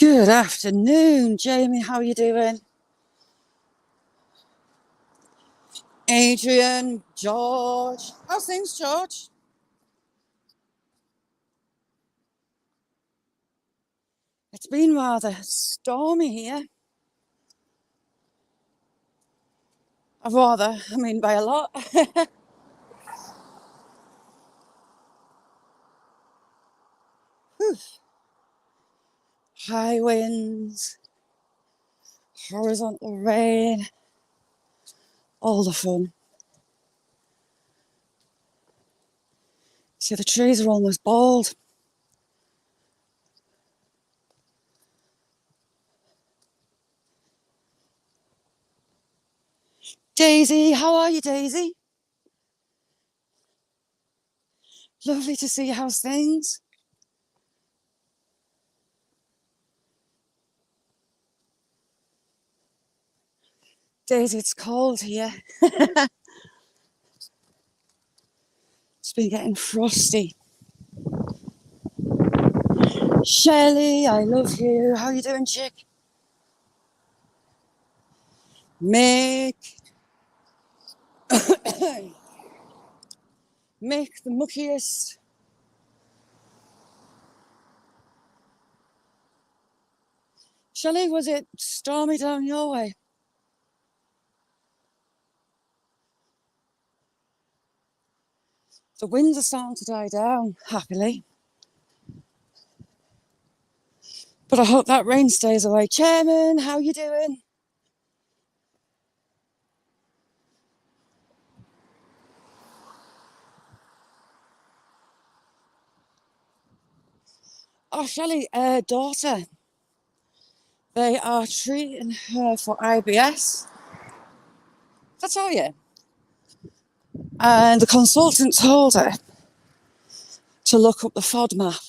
Good afternoon, Jamie. How are you doing? Adrian, George. How's things, George? It's been rather stormy here. I mean by a lot. High winds, horizontal rain, all the fun. See, the trees are almost bald. Daisy, how are you, Daisy? Lovely to see you. How's things? Daisy, it's cold here. It's been getting frosty. Shelley, I love you. How you doing, chick? Mick. Mick, the muckiest. Shelley, was it stormy down your way? The winds are starting to die down, happily. But I hope that rain stays away. Chairman, how you doing? Oh, Shelley, daughter. They are treating her for IBS. Did I tell you? And the consultant told her to look up the FODMAP.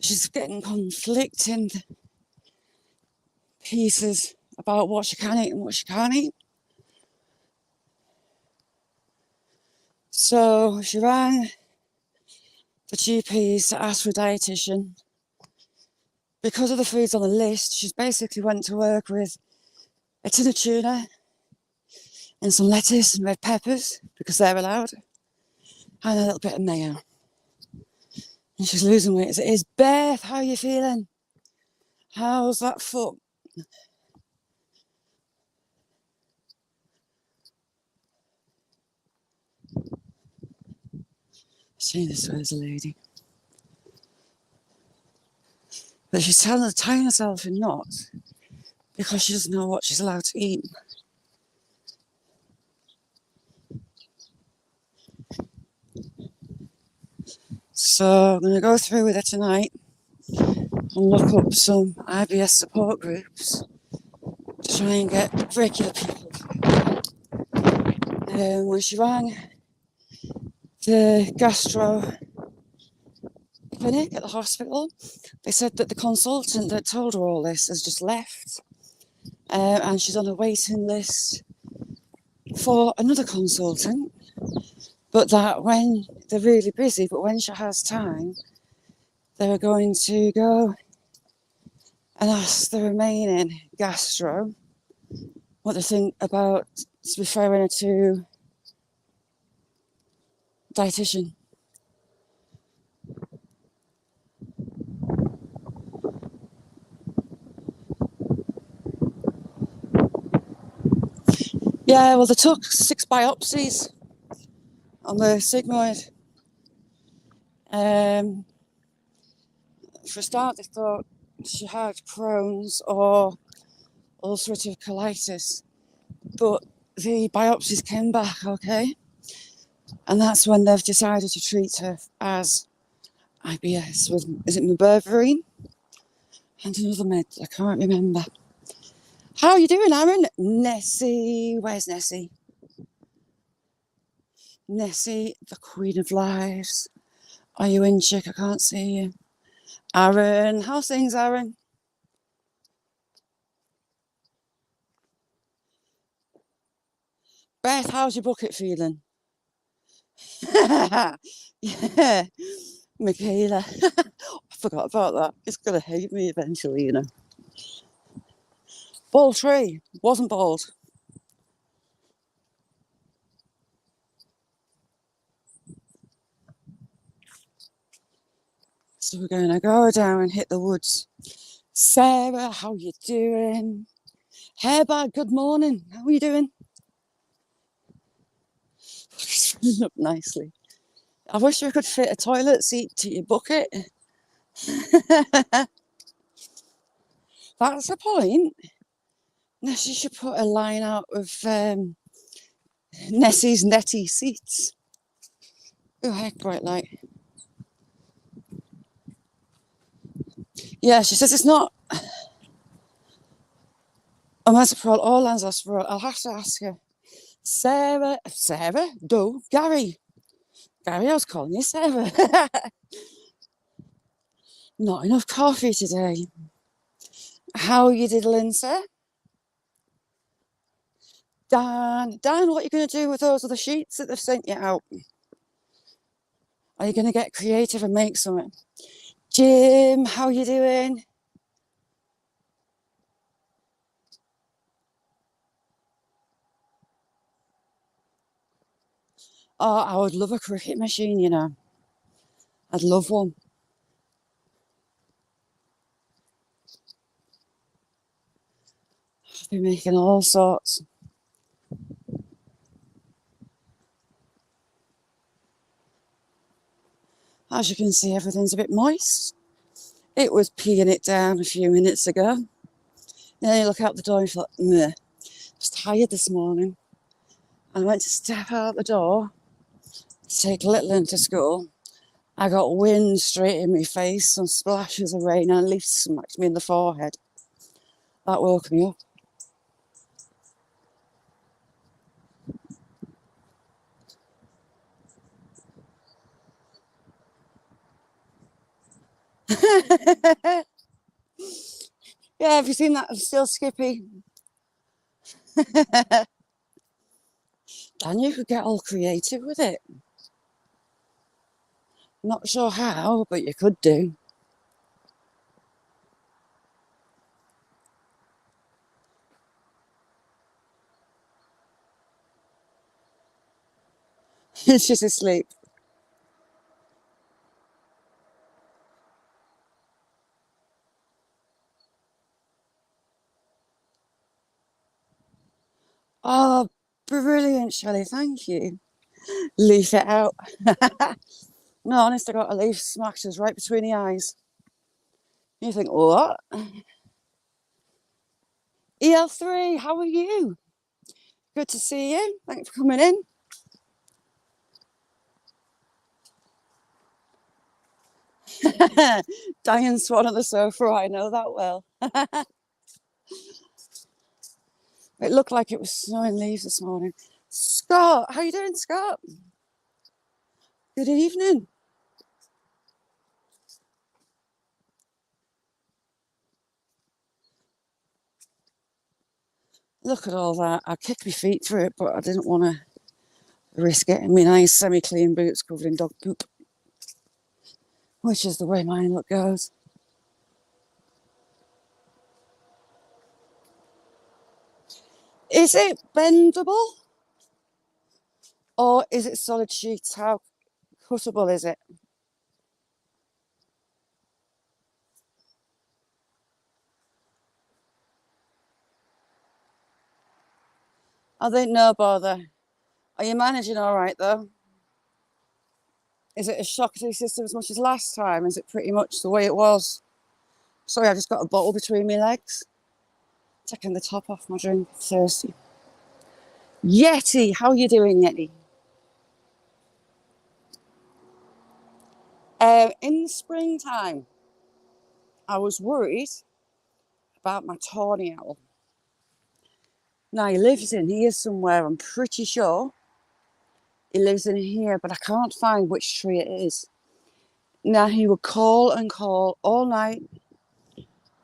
She's getting conflicting pieces about what she can eat and what she can't eat. So she rang the GPs to ask for a dietitian. Because of the foods on the list, she's basically went to work with a tin of tuna and some lettuce and red peppers, because they're allowed, and a little bit of mayo. And she's losing weight as it is. Beth, how are you feeling? How's that foot? Saying this as a lady. But she's tying herself in knots because she doesn't know what she's allowed to eat. So I'm going to go through with her tonight and look up some IBS support groups to try and get regular people. When she rang the gastro clinic at the hospital, they said that the consultant that told her all this has just left, and she's on a waiting list for another consultant, but that when they're really busy, but when she has time, they're going to go and ask the remaining gastro what they think about referring her to dietitian. Yeah, well, they took 6 biopsies on the sigmoid. For a start, they thought she had Crohn's or ulcerative colitis, but the biopsies came back okay, and that's when they've decided to treat her as IBS with, is it meberberine? And another med, I can't remember. How are you doing, Aaron? Nessie, where's Nessie? Nessie, the Queen of Lives. Are you in, chick? I can't see you. Aaron, how's things, Aaron? Beth, how's your bucket feeling? Yeah. Michaela. I forgot about that. It's going to hate me eventually, you know. Bald tree. Wasn't bald. So we're going to go down and hit the woods. Sarah, how you doing? Hairbag, good morning. How are you doing? It's filling up nicely. I wish I could fit a toilet seat to your bucket. That's the point. Nessie should put a line out of Nessie's netty seats. Oh, heck, bright light. Yeah, she says it's not a Mazapro or Lanzarote. I'll have to ask her. Sarah, Do, Gary, I was calling you Sarah. Not enough coffee today. How are you diddling, sir? Dan, what are you going to do with those other sheets that they've sent you out? Are you going to get creative and make something? Jim, how are you doing? Oh, I would love a cricket machine, you know. I'd love one. I've been making all sorts. As you can see, everything's a bit moist. It was peeing it down a few minutes ago. Then you look out the door and you thought, meh. I was tired this morning. I went to step out the door to take Little into school. I got wind straight in my face, some splashes of rain, and a leaf smacked me in the forehead. That woke me up. Yeah, have you seen that? I'm still Skippy. Dan, you could get all creative with it. Not sure how, but you could do. She's asleep. Oh, brilliant, Shelley. Thank you. Leaf it out. No, honest, I got a leaf smacked us right between the eyes. You think, what? EL3, how are you? Good to see you. Thanks for coming in. Diane Swan on the sofa, I know that well. It looked like it was snowing leaves this morning. Scott, how you doing, Scott? Good evening. Look at all that. I kicked my feet through it, but I didn't want to risk getting my nice semi-clean boots covered in dog poop, which is the way mine look goes. Is it bendable? Or is it solid sheets? How cuttable is it? I think no bother. Are you managing all right though? Is it a shock to the system as much as last time? Is it pretty much the way it was? Sorry, I just got a bottle between my legs. Taking the top off my drink. Thirsty. Yeti, how are you doing, Yeti? In the springtime, I was worried about my tawny owl. Now, he lives in here somewhere, I'm pretty sure. He lives in here, but I can't find which tree it is. Now, he would call and call all night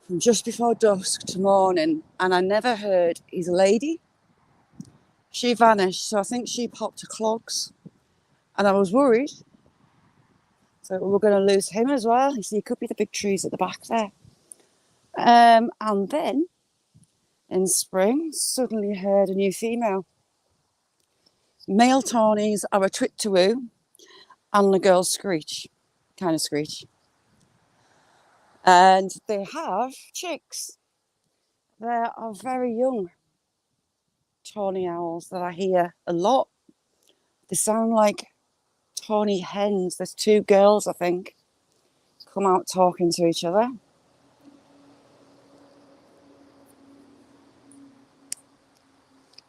from just before dusk to morning, and I never heard his lady. She vanished, so I think she popped her clogs, and I was worried. So So we're going to lose him as well. You see, it could be the big trees at the back there. And then in spring, suddenly heard a new female. Male tawnies are a twit to woo, and the girls screech, kind of screech. And they have chicks. There are very young tawny owls that I hear a lot. They sound like tawny hens. There's two girls, I think, come out talking to each other.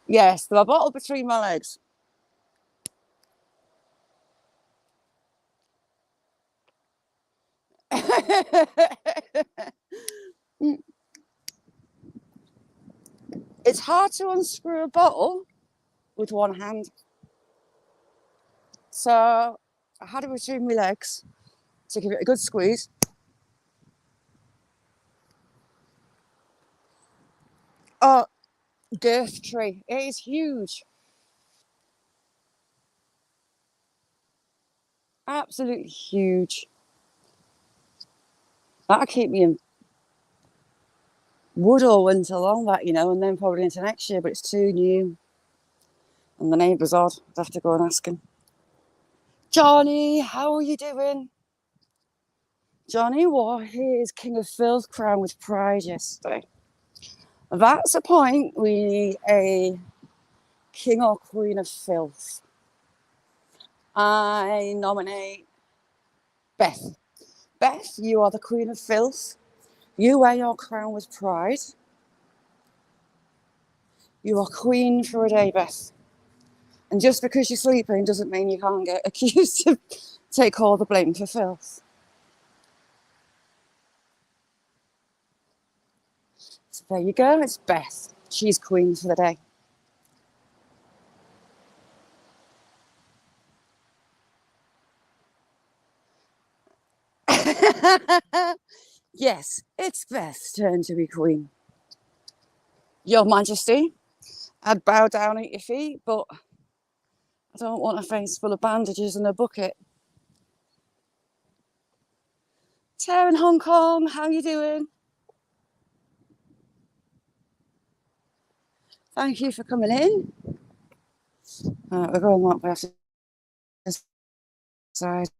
Yes, there are a bottle between my legs. It's hard to unscrew a bottle with one hand. So I had it between my legs to give it a good squeeze. Oh, girth tree. It is huge. Absolutely huge. That'll keep me in wood all winter long, that, and then probably into next year, but it's too new. And the neighbour's odd. I'd have to go and ask him. Johnny, how are you doing? Johnny wore his King of Filth crown with pride yesterday. That's a point. We need a King or Queen of Filth. I nominate Beth. Beth, you are the Queen of Filth. You wear your crown with pride. You are queen for a day, Beth. And just because you're sleeping doesn't mean you can't get accused of take all the blame for filth. So there you go, it's Beth. She's queen for the day. Yes, it's Beth's turn to be queen. Your Majesty, I'd bow down at your feet, but I don't want a face full of bandages and a bucket. Tara in Hong Kong, how you doing? Thank you for coming in. We're going that way after decided.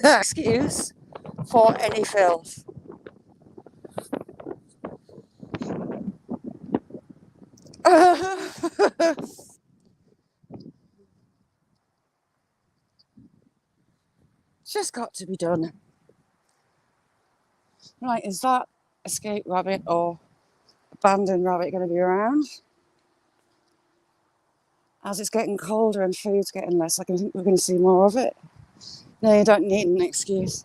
Excuse for any filth. Just got to be done. Right, is that escape rabbit or abandoned rabbit going to be around? As it's getting colder and food's getting less, I think we're going to see more of it. No, you don't need an excuse.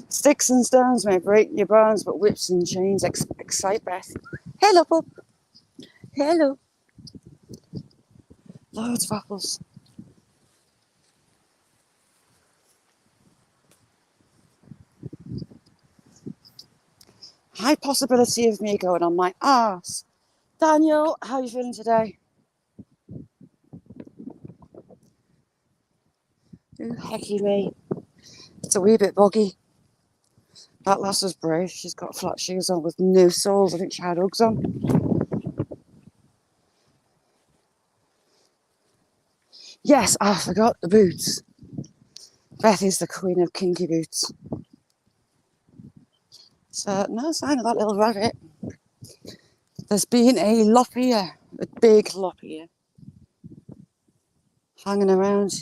Sticks and stones may break your bones, but whips and chains excite Beth. Hello, pup. Hello. Loads of apples. High possibility of me going on my arse. Daniel, how are you feeling today? Ooh, hecky me. It's a wee bit boggy. That lass was brave. She's got flat shoes on with no soles. I think she had Uggs on. Yes, I forgot the boots. Beth is the queen of kinky boots. So, no sign of that little rabbit. There's been a lop ear, a big lop ear, hanging around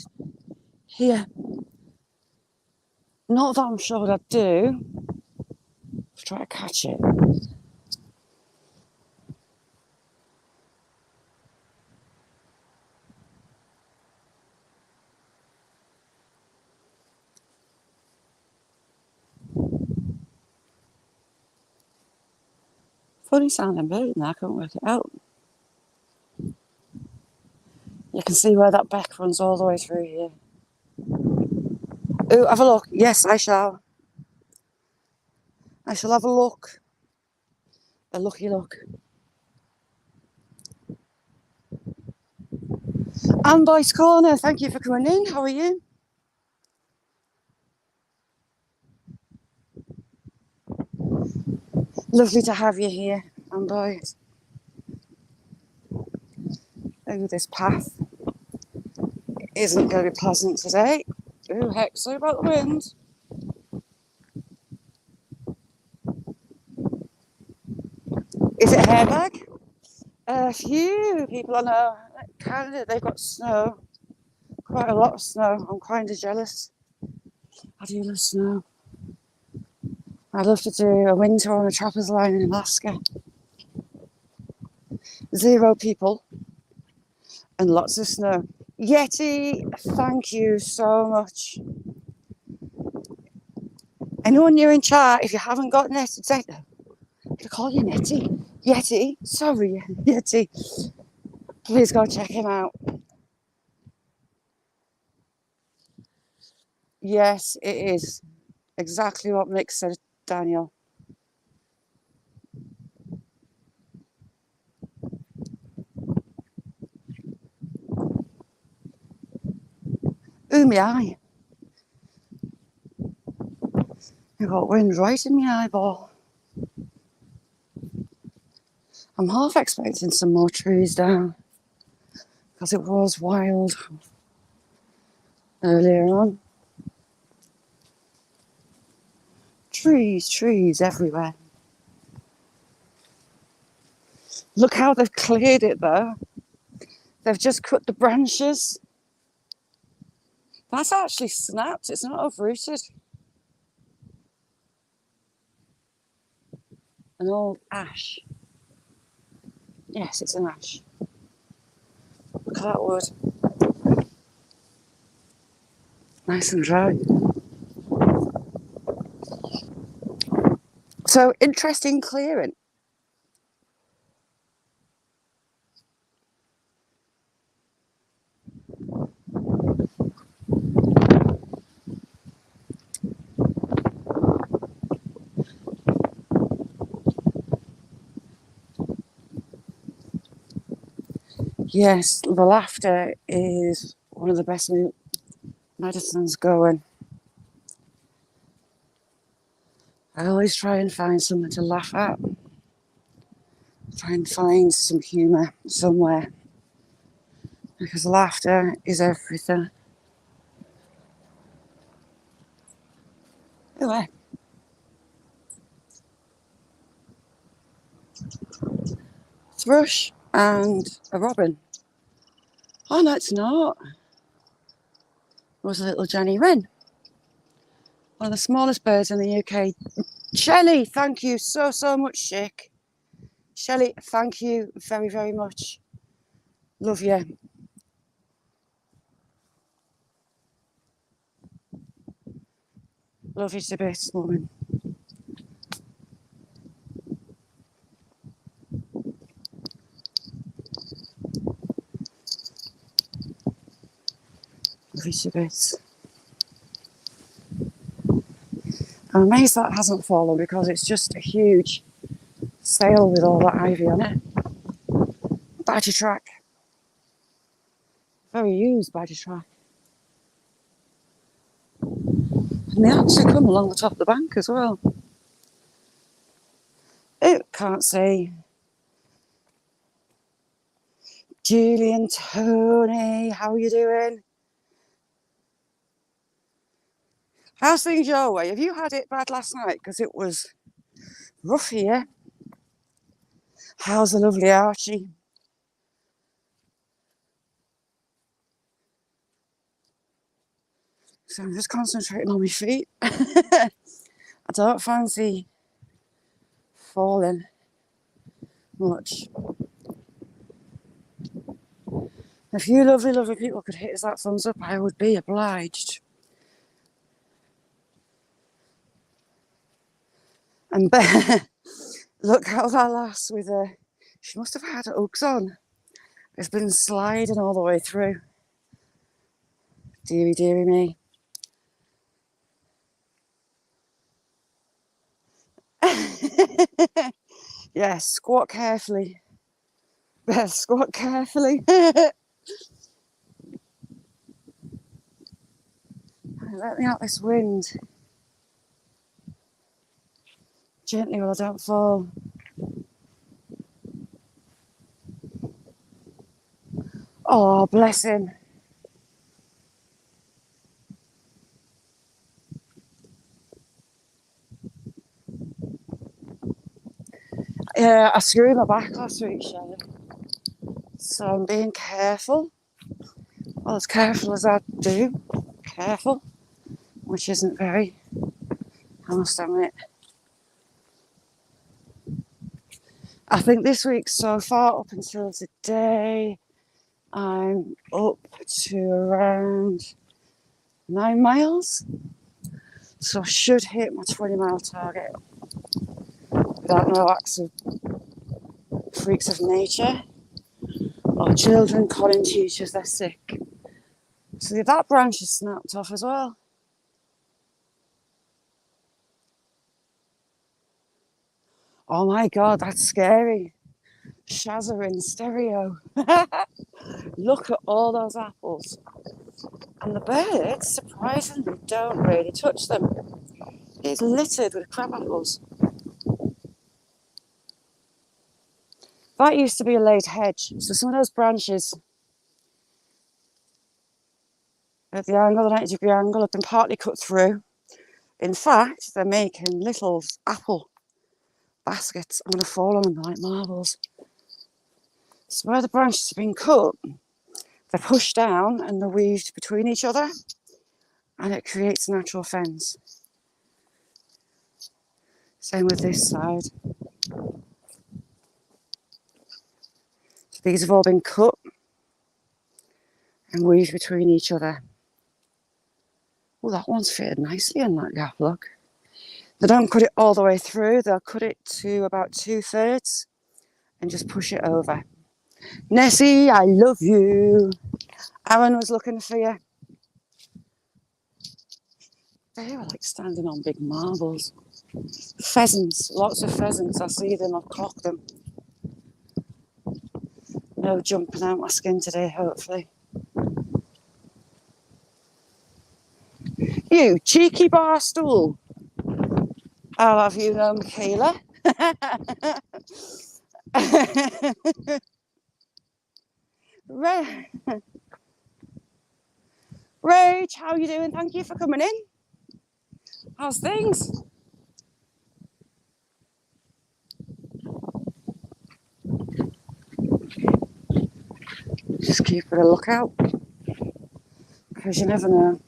here. Not that I'm sure what I'd do. Try to catch it. Funny sounding bird in there, I couldn't work it out. You can see where that beck runs all the way through here. Oh, have a look. Yes, I shall. I shall have a look. A lucky look. And Boyce Corner, thank you for coming in. How are you? Lovely to have you here, Anne Boyce. Oh, this path isn't going to be pleasant today. Oh, heck, sorry about the wind. Is it a hairbag? A few people I know, Canada, they've got snow. Quite a lot of snow. I'm kind of jealous. I do love snow. I'd love to do a winter on a trapper's line in Alaska. 0 people and lots of snow. Yeti, thank you so much. Anyone new in chat, if you haven't got Netty, say, I call you Netty. Yeti, sorry, Yeti. Please go check him out. Yes, it is exactly what Mick said, Daniel. Ooh, my eye. I got wind right in my eyeball. I'm half expecting some more trees down because it was wild earlier on. Trees everywhere. Look how they've cleared it though. They've just cut the branches. That's actually snapped, it's not uprooted. An old ash. Yes, it's an ash. Look at that wood. Nice and dry. So, interesting clearing. Yes, the laughter is one of the best medicines going. I always try and find something to laugh at. Try and find some humour somewhere. Because laughter is everything. Anyway. Thrush and a robin. Oh, no, it's not. It was a little Jenny Wren. One of the smallest birds in the UK. Shelley, thank you so much, Chick. Shelley, thank you very, very much. Love you. Love you to bits, woman. Love you to bits. I'm amazed that hasn't fallen because it's just a huge sail with all that ivy on it. Badger track. Very used badger track. And they actually come along the top of the bank as well. Oh, can't see. Julie and Tony, how are you doing? How's things your way? Have you had it bad last night? Because it was rough here. How's the lovely Archie? So I'm just concentrating on my feet. I don't fancy falling much. If you lovely people could hit us that thumbs up, I would be obliged. And look how that lass with her, she must have had Uggs on. It's been sliding all the way through. Deary me. Yes, squat carefully. Squat carefully. Let me out this wind. Gently while I don't fall. Oh, bless him. Yeah, I screwed my back last week, Shelley. So I'm being careful. Well, as careful as I do. Careful. Which isn't very, I must admit. I think this week so far, up until today, I'm up to around 9 miles. So I should hit my 20-mile target without no acts of freaks of nature or children calling teachers they're sick. So that branch is snapped off as well. Oh my God, that's scary. Shazza in stereo. Look at all those apples. And the birds, surprisingly, don't really touch them. It's littered with crab apples. That used to be a laid hedge. So some of those branches at the angle, the 90-degree angle, have been partly cut through. In fact, they're making little apple baskets. I'm going to fall on them like marbles. So where the branches have been cut, they're pushed down and they're weaved between each other, and it creates a natural fence. Same with this side. So these have all been cut and weaved between each other. Oh, that one's fitted nicely in that gap, look. They don't cut it all the way through, they'll cut it to about 2/3 and just push it over. Nessie, I love you. Aaron was looking for you. They were like standing on big marbles. Pheasants, lots of pheasants. I see them, I've clocked them. No jumping out my skin today, hopefully. You cheeky bar stool. I'll have you know, Michaela. Rach, how are you doing? Thank you for coming in. How's things? Just keep a lookout, because you never know.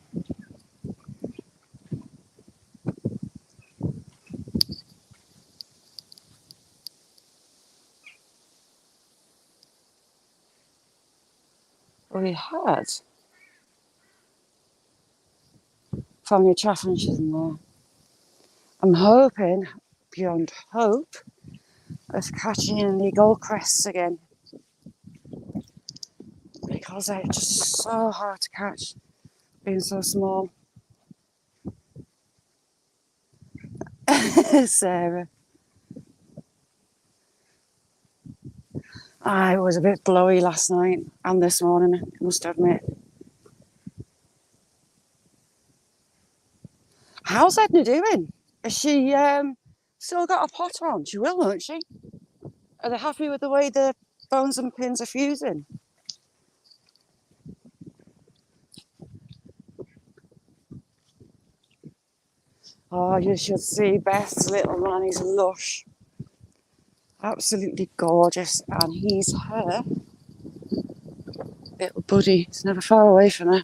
We had family chaffinches in there. I'm hoping, beyond hope, of catching the goldcrests again, because they're just so hard to catch, being so small. Sarah. I was a bit blowy last night and this morning, I must admit. How's Edna doing? Has she still got a pot on? She will, won't she? Are they happy with the way the bones and pins are fusing? Oh, you should see Beth's little man. He's lush. Absolutely gorgeous. And he's her little buddy. He's never far away from her.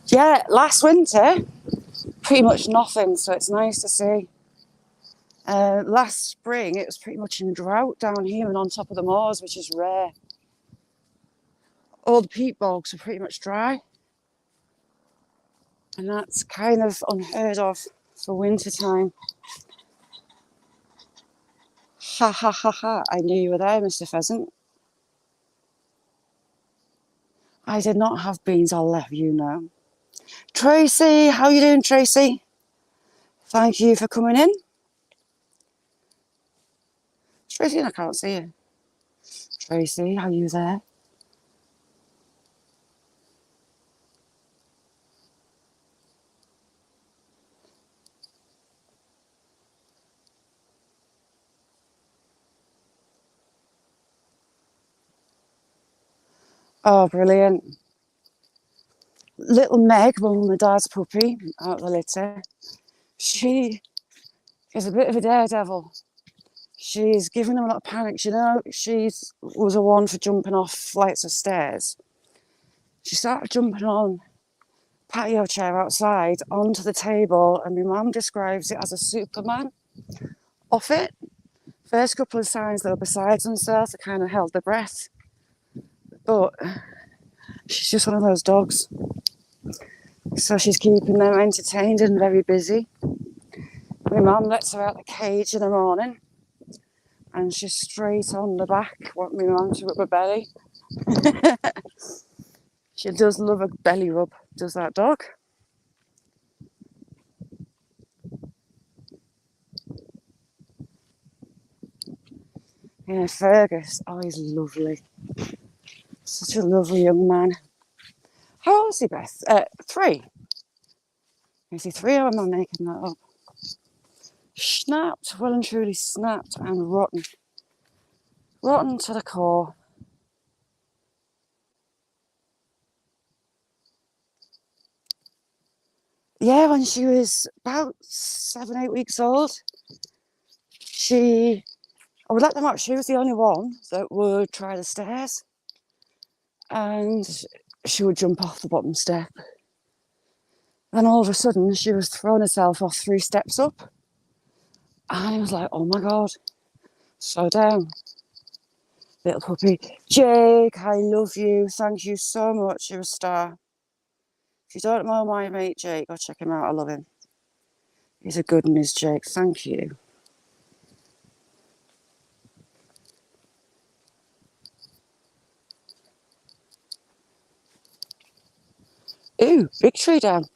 Yeah, last winter, pretty much nothing. So it's nice to see. Last spring, it was pretty much in drought down here and on top of the moors, which is rare. All the peat bogs are pretty much dry. And that's kind of unheard of for winter time. Ha ha ha ha, I knew you were there, Mr. Pheasant. I did not have beans, I'll let you know. Tracy, how are you doing, Tracy? Thank you for coming in. Tracy, I can't see you. Tracy, are you there? Oh, brilliant. Little Meg, mum and dad's puppy out of the litter, she is a bit of a daredevil. She's giving them a lot of panic. You know, she was a one for jumping off flights of stairs. She started jumping on patio chair outside onto the table, and my mum describes it as a Superman off it. First couple of signs they were beside themselves, they kind of held their breath. But she's just one of those dogs. So she's keeping them entertained and very busy. My mum lets her out the cage in the morning, and she's straight on the back, want my mum to rub her belly. She does love a belly rub, does that dog? Yeah, Fergus, oh, he's lovely. Such a lovely young man. How old is he, Beth? 3. Is he 3 or am I making that up? Snapped, well and truly snapped and rotten. Rotten to the core. Yeah, when she was about 7, 8 weeks old, I would let them up. She was the only one that would try the stairs, and she would jump off the bottom step. Then all of a sudden, she was throwing herself off 3 steps up, and I was like, oh my God, slow down. Little puppy. Jake, I love you. Thank you so much. You're a star. If you don't know my mate Jake, go check him out. I love him. He's a good one, is Jake. Thank you. Ooh, big tree down.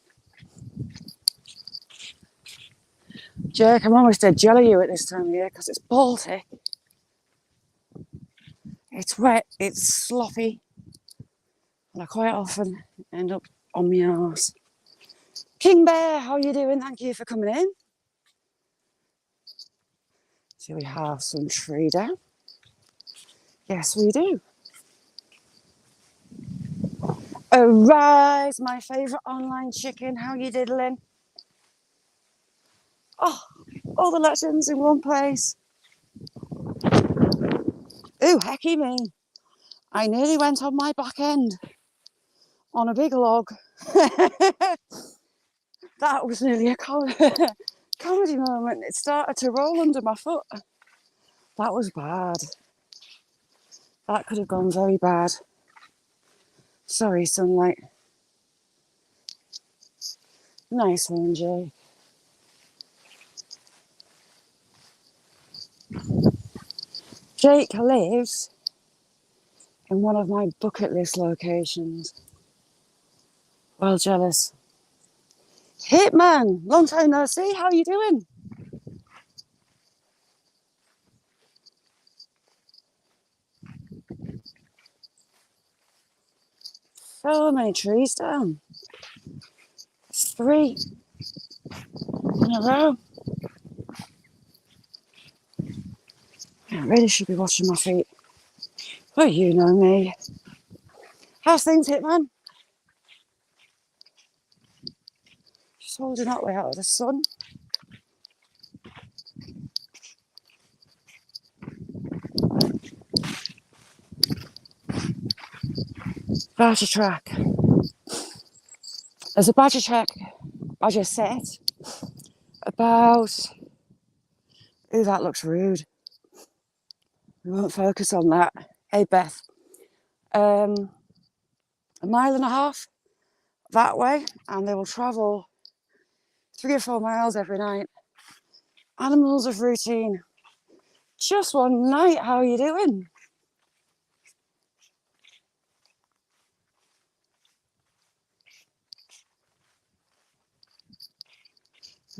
Jake, I'm almost dead jelly you at this time of year because it's Baltic. It's wet, it's sloppy, and I quite often end up on my arse. King Bear, how are you doing? Thank you for coming in. So we have some tree down. Yes, we do. Arise, my favourite online chicken. How you diddling? Oh, all the legends in one place. Ooh, hecky me. I nearly went on my back end on a big log. That was nearly a comedy moment. It started to roll under my foot. That was bad. That could have gone very bad. Sorry, sunlight. Nice one, Jay. Jake lives in one of my bucket list locations. Well, jealous. Hitman, long time no see. How you doing? So many trees down. It's 3 in a row. I really should be watching my feet. But you know me. How's things, Hitman? Just holding that way out of the sun. Badger track. There's a badger track, badger set about. Ooh, that looks rude. We won't focus on that. Hey, Beth. A mile and a half that way, and they will travel 3 or 4 miles every night. Animals of routine. Just one night. How are you doing?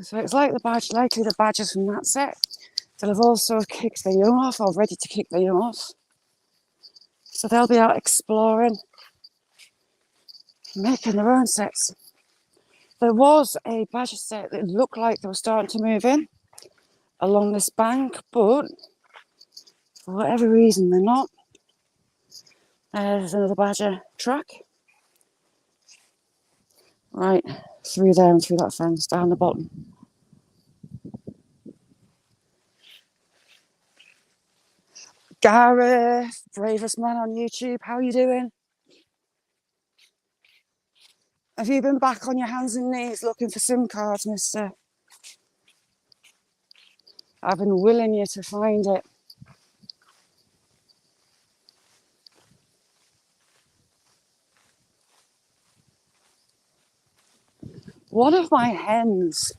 So it's like likely the badgers from that set. They'll have also kicked their young off or ready to kick their young off. So they'll be out exploring, making their own sets. There was a badger set that looked like they were starting to move in along this bank, but for whatever reason they're not. There's another badger track. Right, through there and through that fence, down the bottom. Gareth, bravest man on YouTube, how are you doing? Have you been back on your hands and knees looking for SIM cards, mister? I've been willing you to find it. One of my hens,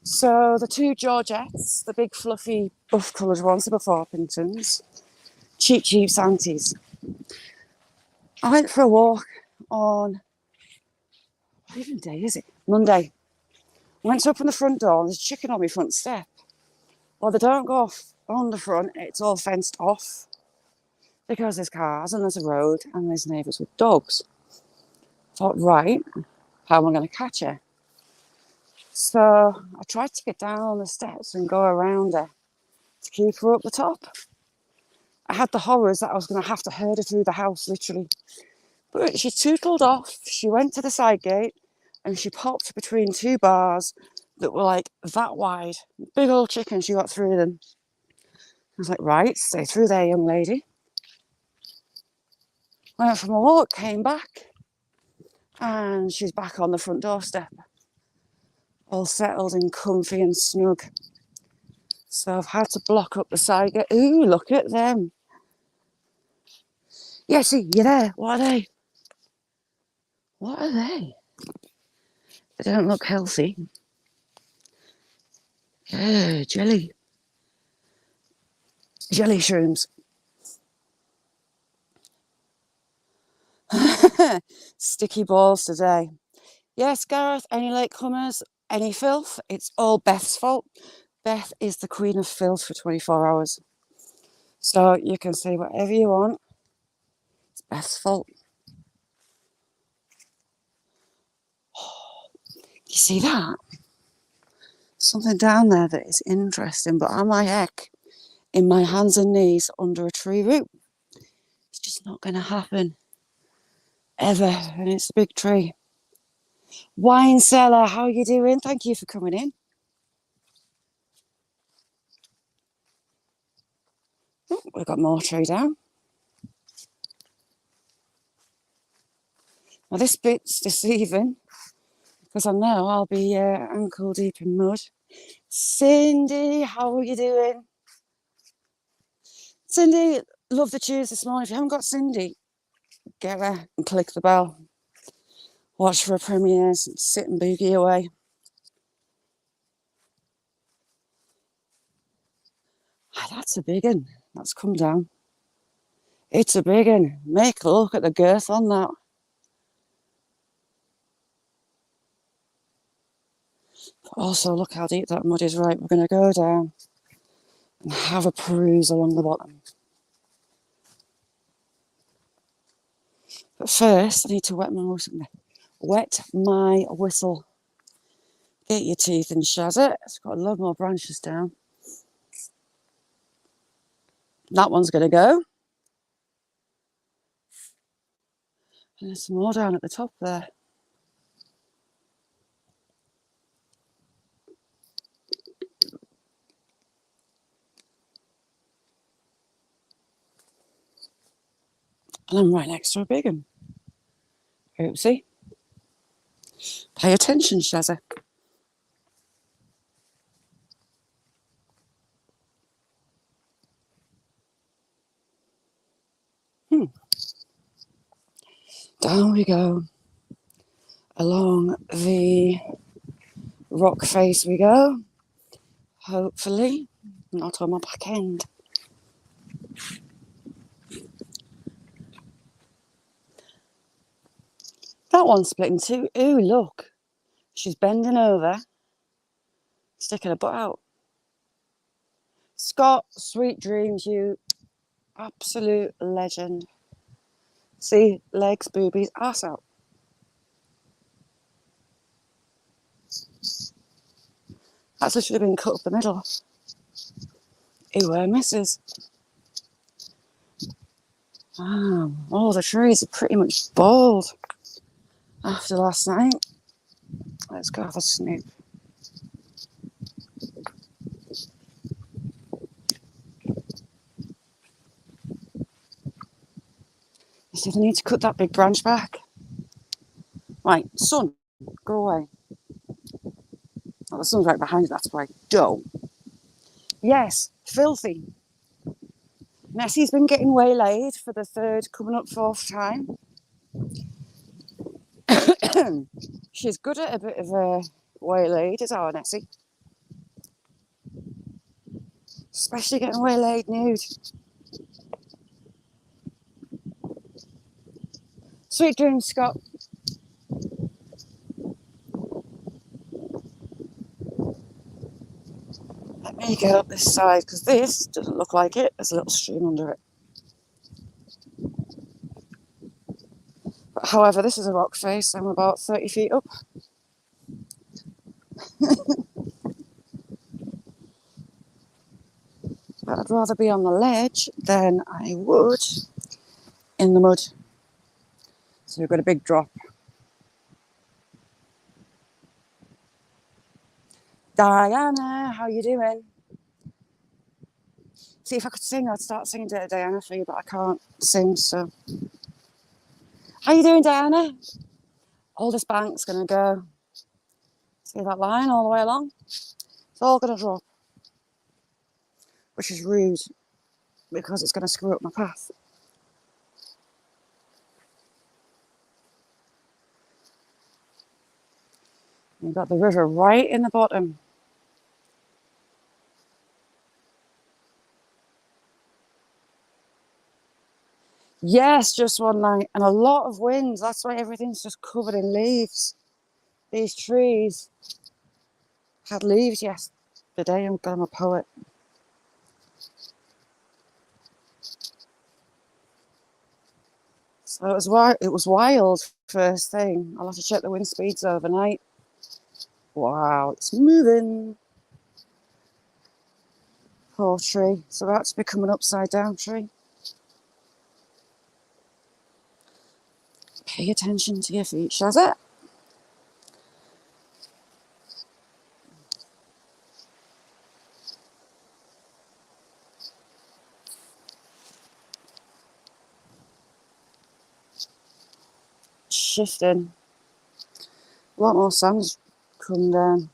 so the two Georgettes, the big fluffy buff coloured ones, the Buff Orpingtons, cheap Santies. I went for a walk on, what even day is it? Monday. Went to open the front door and there's a chicken on my front step. Well, they don't go off on the front, it's all fenced off because there's cars and there's a road and there's neighbours with dogs. I thought, right, how am I going to catch her? So I tried to get down the steps and go around her to keep her up the top. I had the horrors that I was going to have to herd her through the house, literally. But she tootled off, she went to the side gate, and she popped between two bars that were like that wide. Big old chicken, she got through them. I was like, right, stay through there, young lady. Went for my walk, came back, and she's back on the front doorstep, all settled and comfy and snug. So I've had to block up the side gate. Ooh, look at them. Yeah, see, you're there. What are they? What are they? They don't look healthy. Yeah, jelly. Jelly shrooms. Sticky balls today. Yes, Gareth, any latecomers, any filth? It's all Beth's fault. Beth is the queen of filth for 24 hours. So you can say whatever you want. It's Beth's fault. You see that? Something down there that is interesting, but am I heck in my hands and knees under a tree root? It's just not going to happen. Ever. And it's a big tree. Wine cellar, how are you doing? Thank you for coming in. Oh, we've got more tree down. Now this bit's deceiving because I know I'll be ankle deep in mud. Cindy, how are you doing? Cindy, love the tunes this morning. If you haven't got Cindy, get there and click the bell. Watch for her premieres and sit and boogie away. Ah, that's a big one. That's come down. It's a big one. Make a look at the girth on that. But also look how deep that mud is. Right, we're going to go down and have a peruse along the bottom. But first, I need to wet my whistle. Get your teeth and shazz it. It's got a lot more branches down. That one's going to go. And there's some more down at the top there. And I'm right next to a big one. Oopsie. Pay attention, Shazza. Down we go. Along the rock face we go. Hopefully, not on my back end. That one's split in two. Ooh, look. She's bending over, sticking her butt out. Scott, sweet dreams, you absolute legend. See, legs, boobies, ass out. That's literally been cut up the middle. Ew, misses. Wow. Oh, the trees are pretty much bald after last night. Let's go have a snoop. You see, they need to cut that big branch back. Right, sun, go away. Oh, the sun's right behind you, that's why. Don't. Yes, filthy. Nessie's been getting waylaid for the third, coming up fourth time. She's good at a bit of a waylaid, is our Nessie. Especially getting waylaid nude. Sweet dreams, Scott. Let me get up this side, because this doesn't look like it. There's a little stream under it. But however, this is a rock face. I'm about 30 feet up. But I'd rather be on the ledge than I would in the mud. So we've got a big drop. Diana, how you doing? See, if I could sing, I'd start singing to Diana for you, but I can't sing, so. How you doing, Diana? Oldest bank's going to go. See that line all the way along? It's all going to drop. Which is rude, because it's going to screw up my path. You've got the river right in the bottom. Yes, just one night. And a lot of wind. That's why everything's just covered in leaves. These trees had leaves yesterday. I'm a poet. So it was wild first thing. I'll have to check the wind speeds overnight. Wow, it's moving. Poor tree. It's about to become an upside down tree. Pay attention to your feet, Shazza. Shifting. A lot more sand's come down.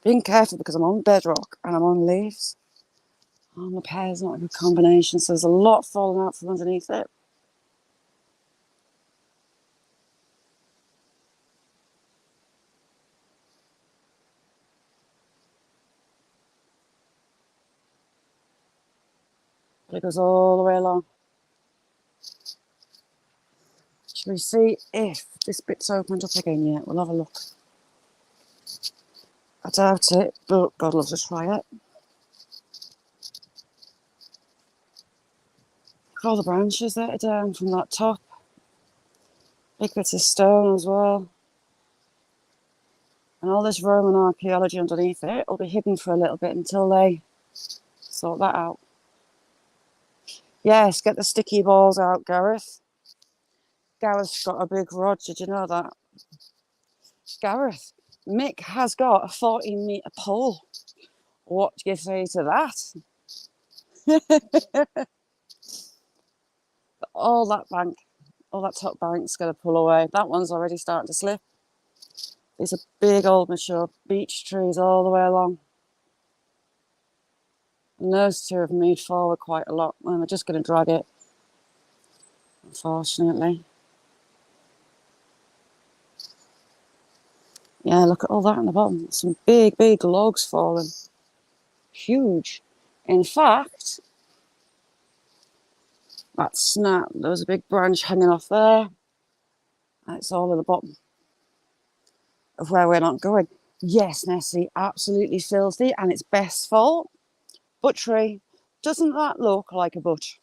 Being careful because I'm on bedrock and I'm on leaves. Oh, my pear's not a good combination, so there's a lot falling out from underneath it. But it goes all the way along. Shall we see if this bit's opened up again yet? We'll have a look. I doubt it, but God loves a try it. Look at all the branches that are down from that top. Big bits of stone as well. And all this Roman archaeology underneath it will be hidden for a little bit until they sort that out. Yes, get the sticky balls out, Gareth. Gareth's got a big rod, did you know that? Gareth, Mick has got a 14-metre pole. What do you say to that? All that top bank's going to pull away. That one's already starting to slip. These are big old mature beech trees all the way along. And those two have moved forward quite a lot. And we're just going to drag it, unfortunately. Yeah, look at all that on the bottom. Some big, big logs falling. Huge. In fact, that snap, there was a big branch hanging off there. And it's all at the bottom of where we're not going. Yes, Nessie, absolutely filthy, and it's Beth's fault. Butt tree. Doesn't that look like a butt?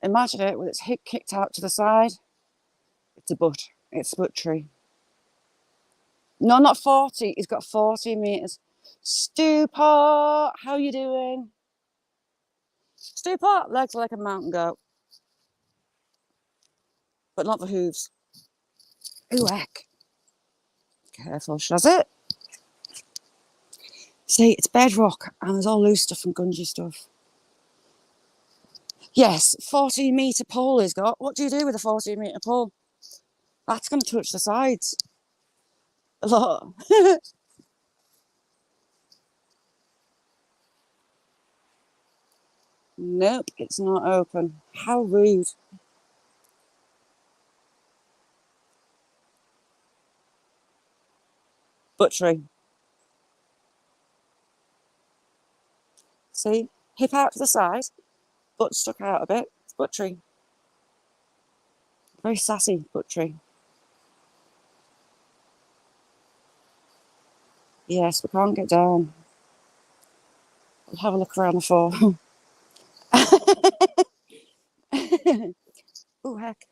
Imagine it with its head kicked out to the side. It's a butt. It's a butt tree. No, not 40. He's got 40 metres. Stewpot, how you doing? Stewpot, legs like a mountain goat. But not the hooves. Ooh, heck. Careful, does it? See, it's bedrock and there's all loose stuff and gungy stuff. Yes, 40-metre pole he's got. What do you do with a 40-metre pole? That's going to touch the sides. A lot. Nope, it's not open. How rude. Butt tree. See? Hip out to the side. Butt stuck out a bit. It's butt tree. Very sassy butt tree. Yes, we can't get down. We'll have a look around the floor. Oh, heck.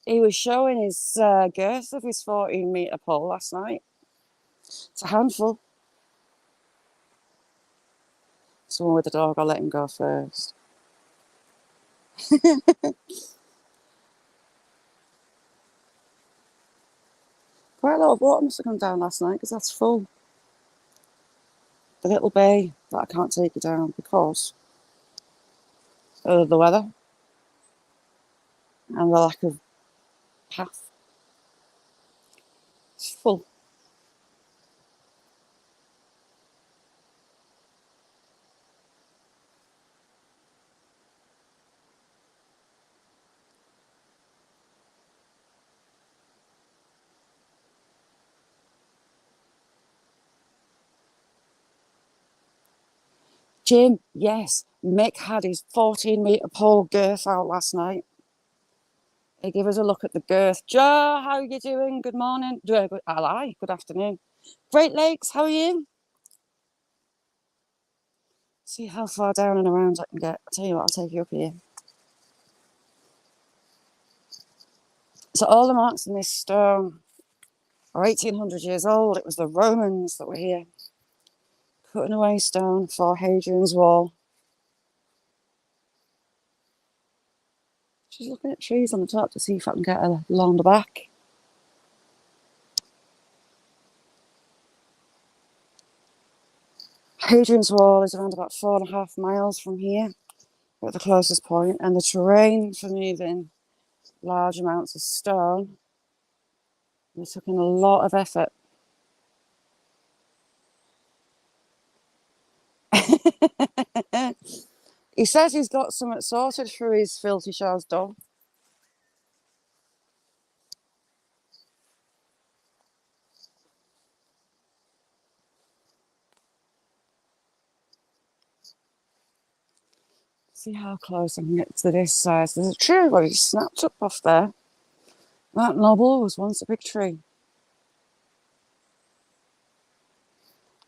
He was showing his girth of his 14-metre pole last night. It's a handful. Someone with a dog, I'll let him go first. Quite a lot of water must have come down last night because that's full. The little bay that I can't take you down because of the weather and the lack of path. It's full. Jim, yes, Mick had his 14-metre pole girth out last night. He gave us a look at the girth. Joe, how are you doing? Good morning. Hi, good afternoon. Great Lakes, how are you? See how far down and around I can get. I'll tell you what, I'll take you up here. So all the marks in this stone are 1800 years old. It was the Romans that were here, cutting away stone for Hadrian's Wall. She's looking at trees on the top to see if I can get her along the back. Hadrian's Wall is around about 4.5 miles from here at the closest point, and the terrain for moving large amounts of stone, it took in a lot of effort. He says he's got something sorted for his Filthy Shaw's dog. See how close I can get to this size. There's a tree where he snapped up off there. That knoll was once a big tree.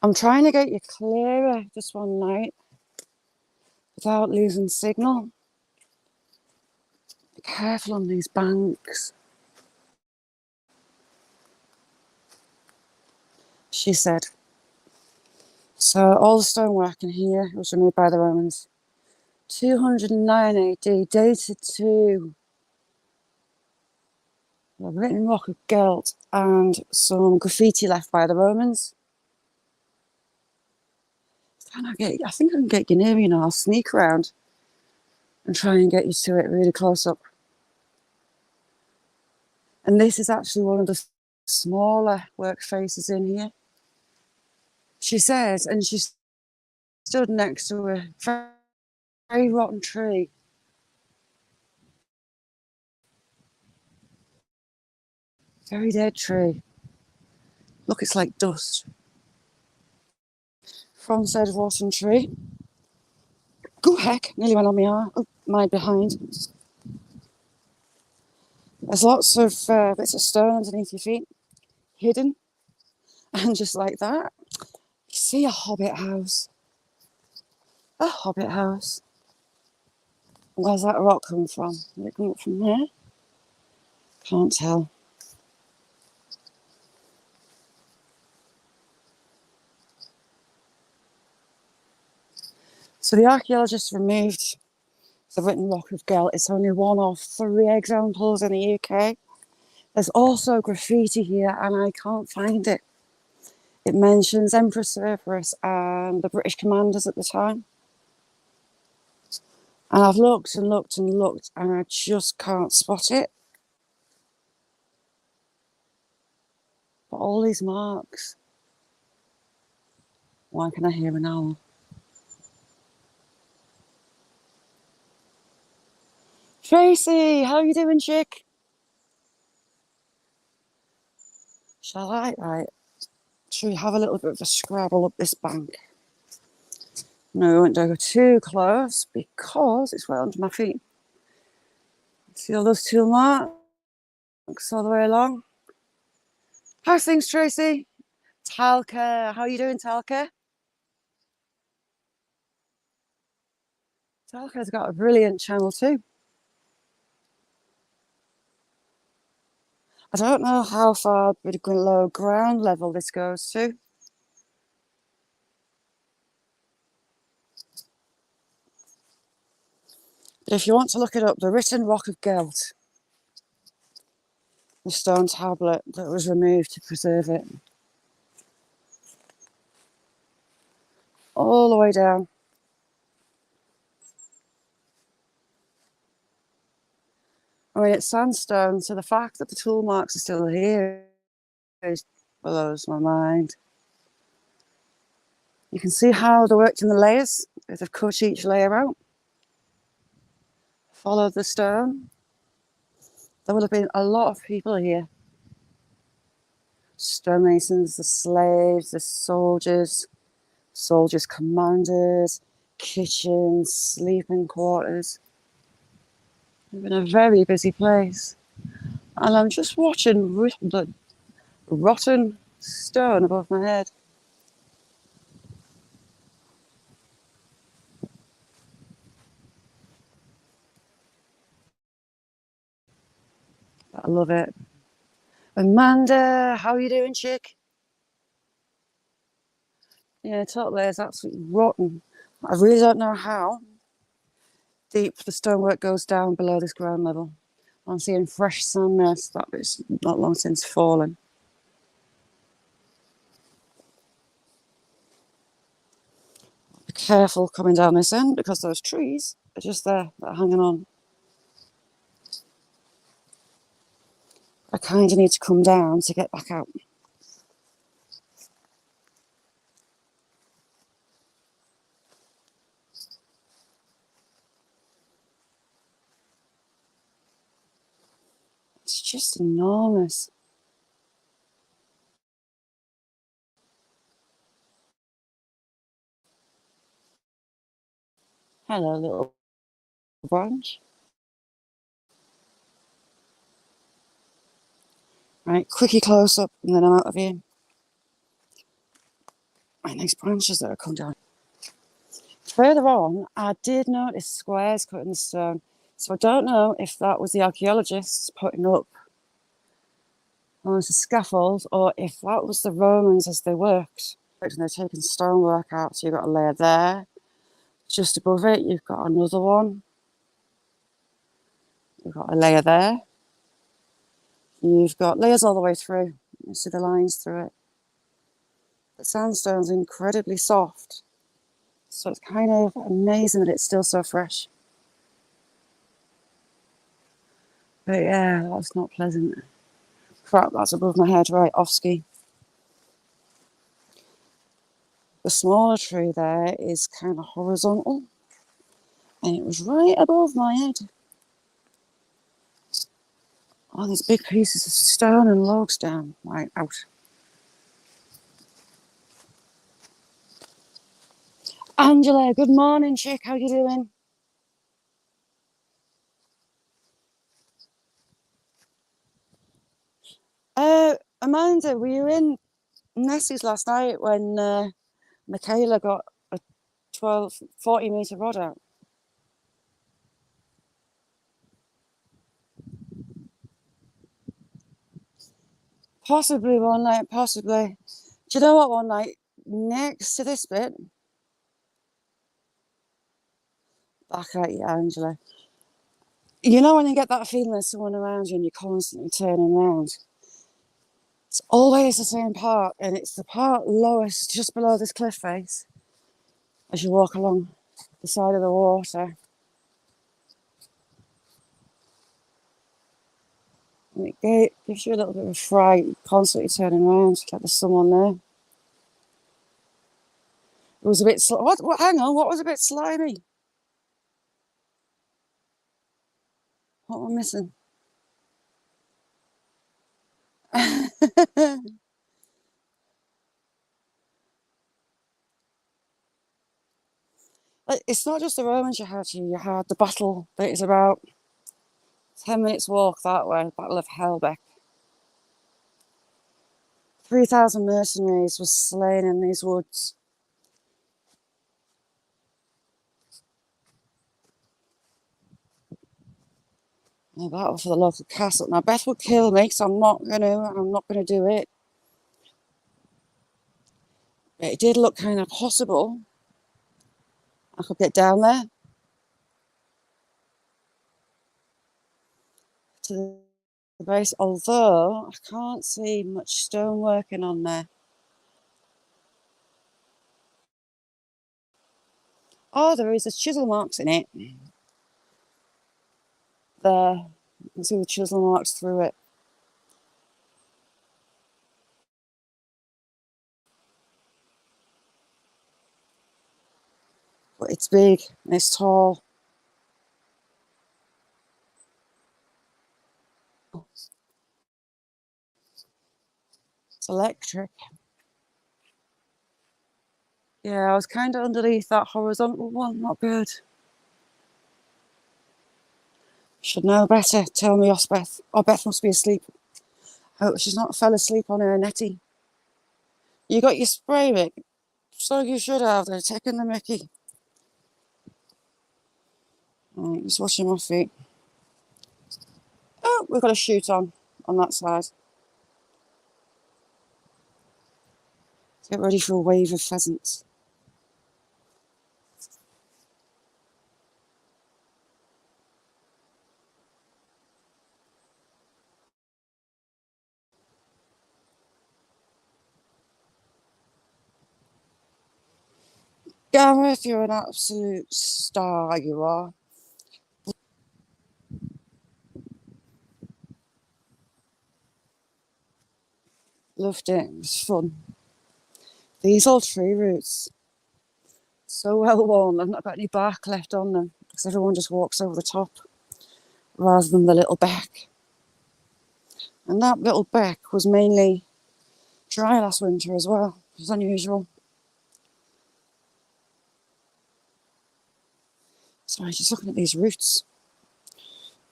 I'm trying to get you clearer this one night without losing signal. Be careful on these banks. She said. So all the stonework in here was removed by the Romans. 209 AD, dated to the written rock of Gelt and some graffiti left by the Romans. I think I can get you near you now. I'll sneak around and try and get you to it really close up. And this is actually one of the smaller work faces in here. She says, and she stood next to a very rotten tree. Very dead tree. Look, it's like dust. Front side of rotten tree. Go heck, nearly went on my arm. Oh, my behind. There's lots of bits of stone underneath your feet, hidden. And just like that, you see a hobbit house. A hobbit house. Where's that rock come from? Did it come up from there? Can't tell. So the archaeologists removed the written Rock of Gelt. It's only one of 3 examples in the UK. There's also graffiti here and I can't find it. It mentions Emperor Severus and the British commanders at the time. And I've looked and looked and looked and I just can't spot it. But all these marks. Why can I hear an owl? Tracy, how are you doing, chick? Shall I? Right. Should we have a little bit of a scrabble up this bank? No, we won't go too close because it's right under my feet. See all those 2 marks all the way along? How's things, Tracy? Talca, how are you doing, Talca? Talca's got a brilliant channel too. I don't know how far below ground level this goes to. But if you want to look it up, the written Rock of Gelt, the stone tablet that was removed to preserve it. All the way down. I mean, it's sandstone, so the fact that the tool marks are still here blows my mind. You can see how they worked in the layers. They've cut each layer out. Followed the stone. There would have been a lot of people here. Stonemasons, the slaves, the soldiers commanders, kitchens, sleeping quarters. It's been a very busy place. And I'm just watching the rotten stone above my head. I love it. Amanda, how are you doing, chick? Yeah, totally. It's absolutely rotten. I really don't know how deep the stonework goes down below this ground level. I'm seeing fresh sand there, so that is not long since fallen. Be careful coming down this end because those trees are just there, that are hanging on. I kind of need to come down to get back out. It's just enormous. Hello, little branch. Right, quickie close up and then I'm out of here. Right, these branches that have come down. Further on, I did notice squares cut in the stone. So I don't know if that was the archaeologists putting up onto scaffold or if that was the Romans as they worked. And they're taking stonework out, so you've got a layer there. Just above it, you've got another one. You've got a layer there. You've got layers all the way through. You see the lines through it. The sandstone's incredibly soft. So it's kind of amazing that it's still so fresh. But yeah, that's not pleasant. Crap, that's above my head. Right, off ski. The smaller tree there is kind of horizontal. And it was right above my head. Oh, these big pieces of stone and logs down. Right, out. Angela, good morning, chick. How you doing? Amanda, were you in Nessie's last night when Michaela got a 40 metre rod out? Possibly one night, possibly. Do you know what one night? Next to this bit, back at you, Angela. You know when you get that feeling there's someone around you and you're constantly turning around? It's always the same part, and it's the part lowest, just below this cliff face, as you walk along the side of the water. And it gives you a little bit of a fright, constantly turning around, like there's someone there. It was a bit, what, hang on, what was a bit slimy? What am I missing? It's not just the Romans you had here, you had the battle that is about 10 minutes walk that way, Battle of Helbeck. 3,000 mercenaries were slain in these woods. A battle for the local castle. Now Beth would kill me, so I'm not gonna do it. But it did look kind of possible. I could get down there to the base, although I can't see much stone working on there. Oh, there is. There's chisel marks in it. There. You can see the chisel marks through it. But it's big and it's tall. It's electric. Yeah, I was kind of underneath that horizontal one. Not good. Should know better. Tell me, Osbeth. Oh, Beth must be asleep. Hope she's not fell asleep on her netty. You got your spray, Mick? So you should have. They're taking the mickey. Right, just washing my feet. Oh, we've got a shoot on that side. Get ready for a wave of pheasants. Gareth, you're an absolute star, you are. Loved it. It was fun. These old tree roots, so well worn. They've not got any bark left on them because everyone just walks over the top rather than the little beck. And that little beck was mainly dry last winter as well. It was unusual. Sorry, just looking at these roots.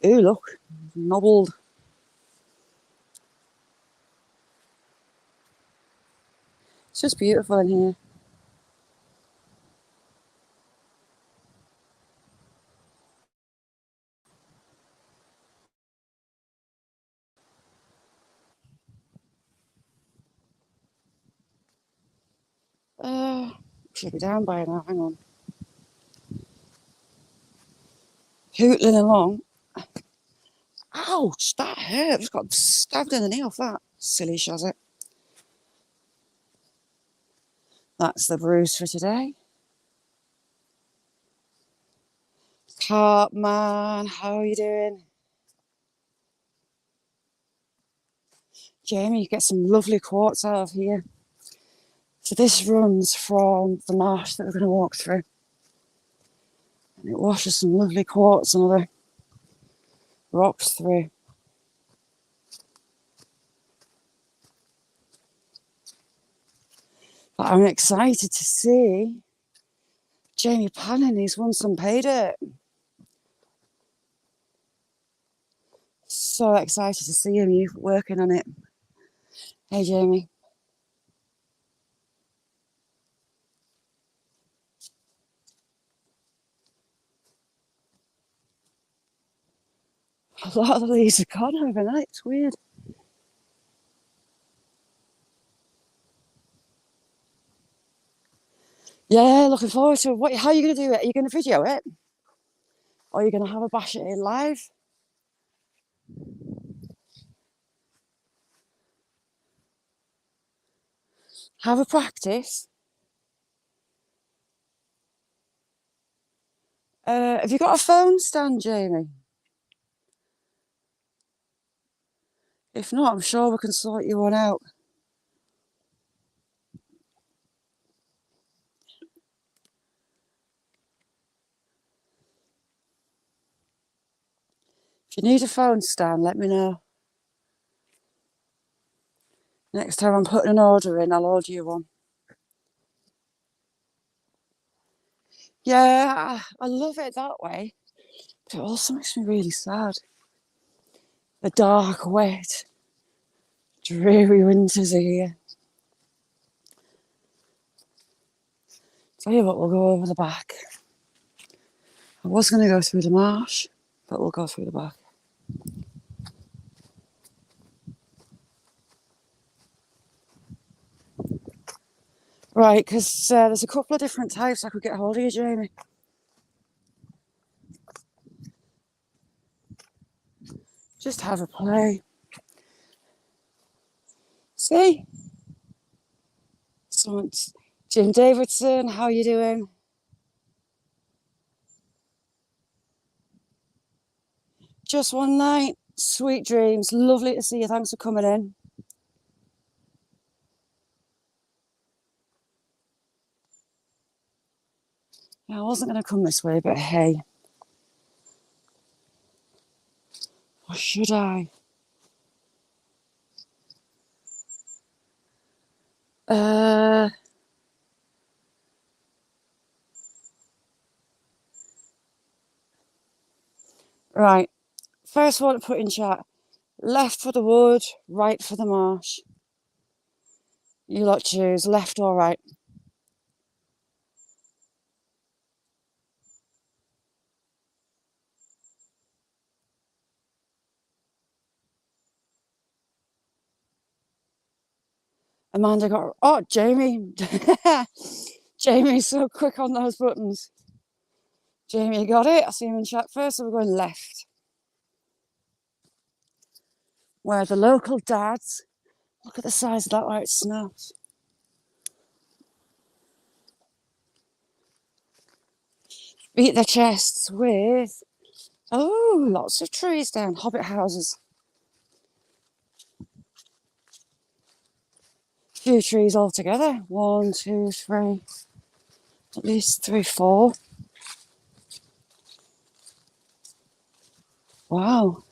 Ooh, look, nobbled. It's just beautiful in here. Should be down by now. Hang on. Hootling along. Ouch, that hurt. Just got stabbed in the knee off that. Silly shazit. That's the bruise for today. Cartman, how are you doing? Jamie, you get some lovely quartz out of here. So this runs from the marsh that we're going to walk through. And it washes some lovely quartz and other rocks through. But I'm excited to see Jamie Pannon. He's won some pay dirt. So excited to see him. You working on it. Hey, Jamie. A lot of the leaves are gone overnight. It's weird. Yeah, looking forward to it. How are you going to do it? Are you going to video it? Or are you going to have a bash at it live? Have a practice? Have you got a phone stand, Jamie? If not, I'm sure we can sort you one out. If you need a phone stand, let me know. Next time I'm putting an order in, I'll order you one. Yeah, I love it that way. But it also makes me really sad. The dark, wet, dreary winters are here. Tell you what, we'll go over the back. I was going to go through the marsh, but we'll go through the back. Right, because there's a couple of different types I could get hold of you, Jamie. Just have a play. See? So it's Jim Davidson, how you doing? Just one night, sweet dreams. Lovely to see you. Thanks for coming in. Yeah, I wasn't going to come this way, but hey. Or should I? Right. First one to put in chat. Left for the wood, right for the marsh. You lot choose, left or right. Amanda got... Oh, Jamie. Jamie's so quick on those buttons. Jamie, you got it? I see him in chat first, so we're going left. Where the local dads... Look at the size of that white snout. Beat their chests with... Oh, lots of trees down. Hobbit houses. Few trees altogether. 1, 2, 3... At least 3, 4. Wow.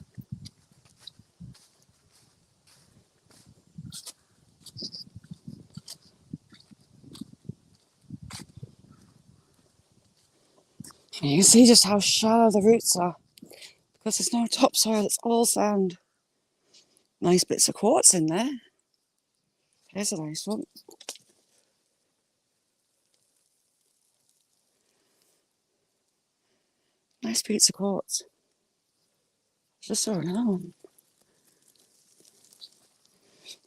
And you can see just how shallow the roots are. Because there's no topsoil, it's all sand. Nice bits of quartz in there. There's a nice one. Nice bits of quartz. Just saw another one.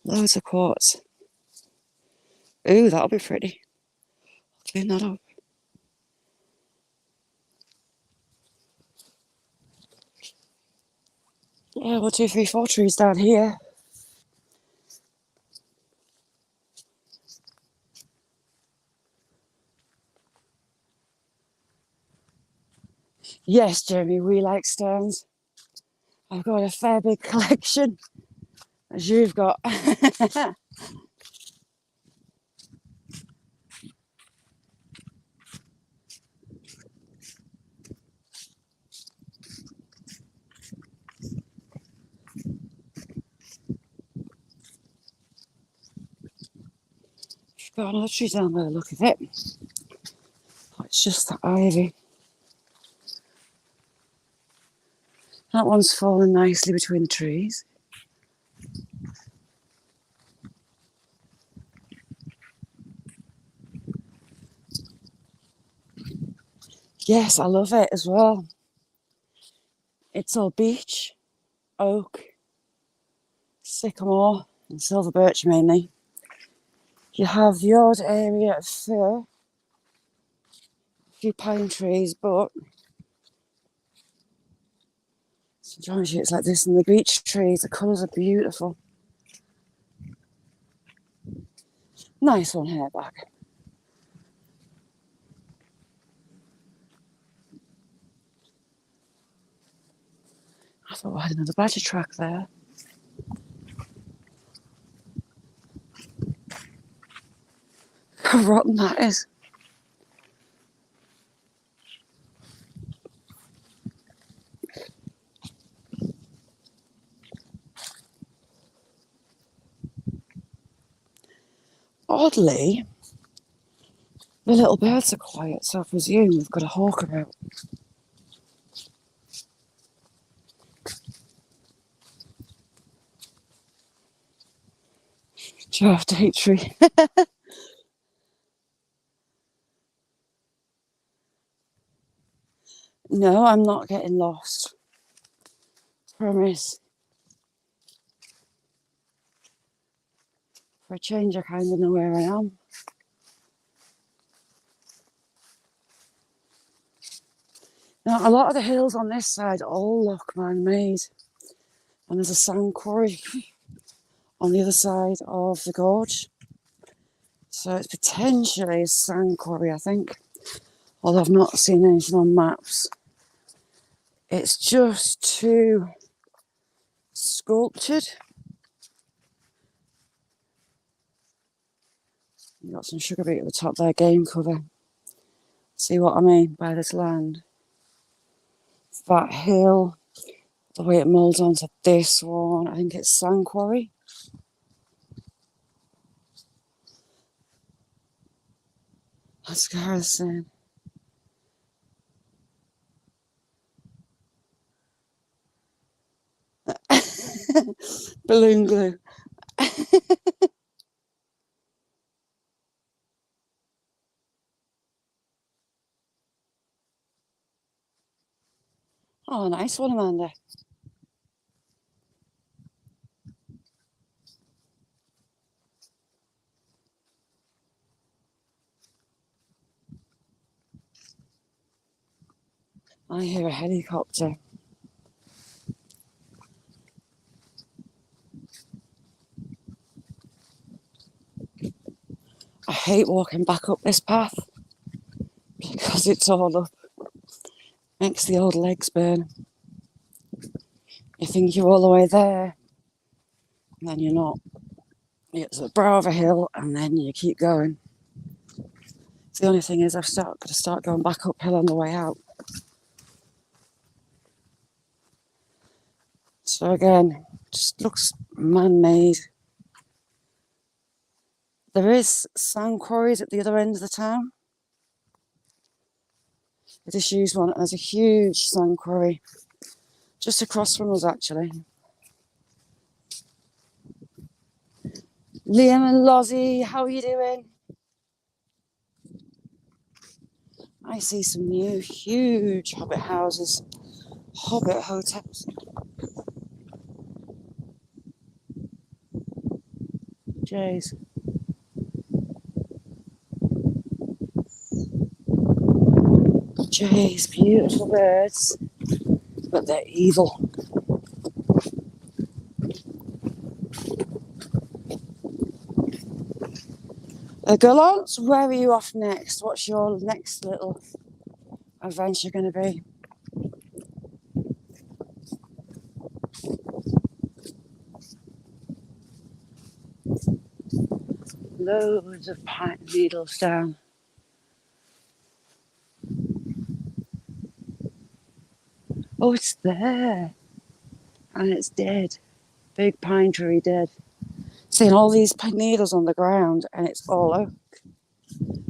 Loads of quartz. Ooh, that'll be pretty. Clean that up. Yeah, 1, 2, 3, 4 trees down here. Yes, Jeremy, we like stones. I've got a fair big collection, as you've got. Got another tree down there, look at it. Oh, it's just the ivy. That one's fallen nicely between the trees. Yes, I love it as well. It's all beech, oak, sycamore, and silver birch mainly. You have the odd area of fir. few pine trees, but sometimes it's like this. And the beech trees, the colours are beautiful. Nice one here back. I thought I had another badger track there. How rotten that is. Oddly, the little birds are quiet, so I presume we've got a hawk about. Giraffe date tree. No, I'm not getting lost. Promise. For a change, I kind of know where I am. Now, a lot of the hills on this side all look man-made. And there's a sand quarry on the other side of the gorge. So it's potentially a sand quarry, I think. Although I've not seen anything on maps. It's just too sculptured. You've got some sugar beet at the top there, game cover. See what I mean by this land? That hill, the way it moulds onto this one, I think it's sand quarry. That's Garrison. Balloon glue. Oh, nice one, Amanda. I hear a helicopter. I hate walking back up this path because it's all up. Makes the old legs burn. You think you're all the way there, and then you're not. It's the brow of a hill, and then you keep going. The only thing is I've got to start going back uphill on the way out. So again, just looks man-made. There is sand quarries at the other end of the town. A disused one. There's a huge sand quarry just across from us, actually. Liam and Lozzie, how are you doing? I see some new huge hobbit houses, hobbit hotels. Jeez. Jeez, beautiful birds, but they're evil. Gallant, where are you off next? What's your next little adventure going to be? Loads of pine needles down. Oh, it's there. And it's dead. Big pine tree dead. Seeing all these pine needles on the ground, and it's all oak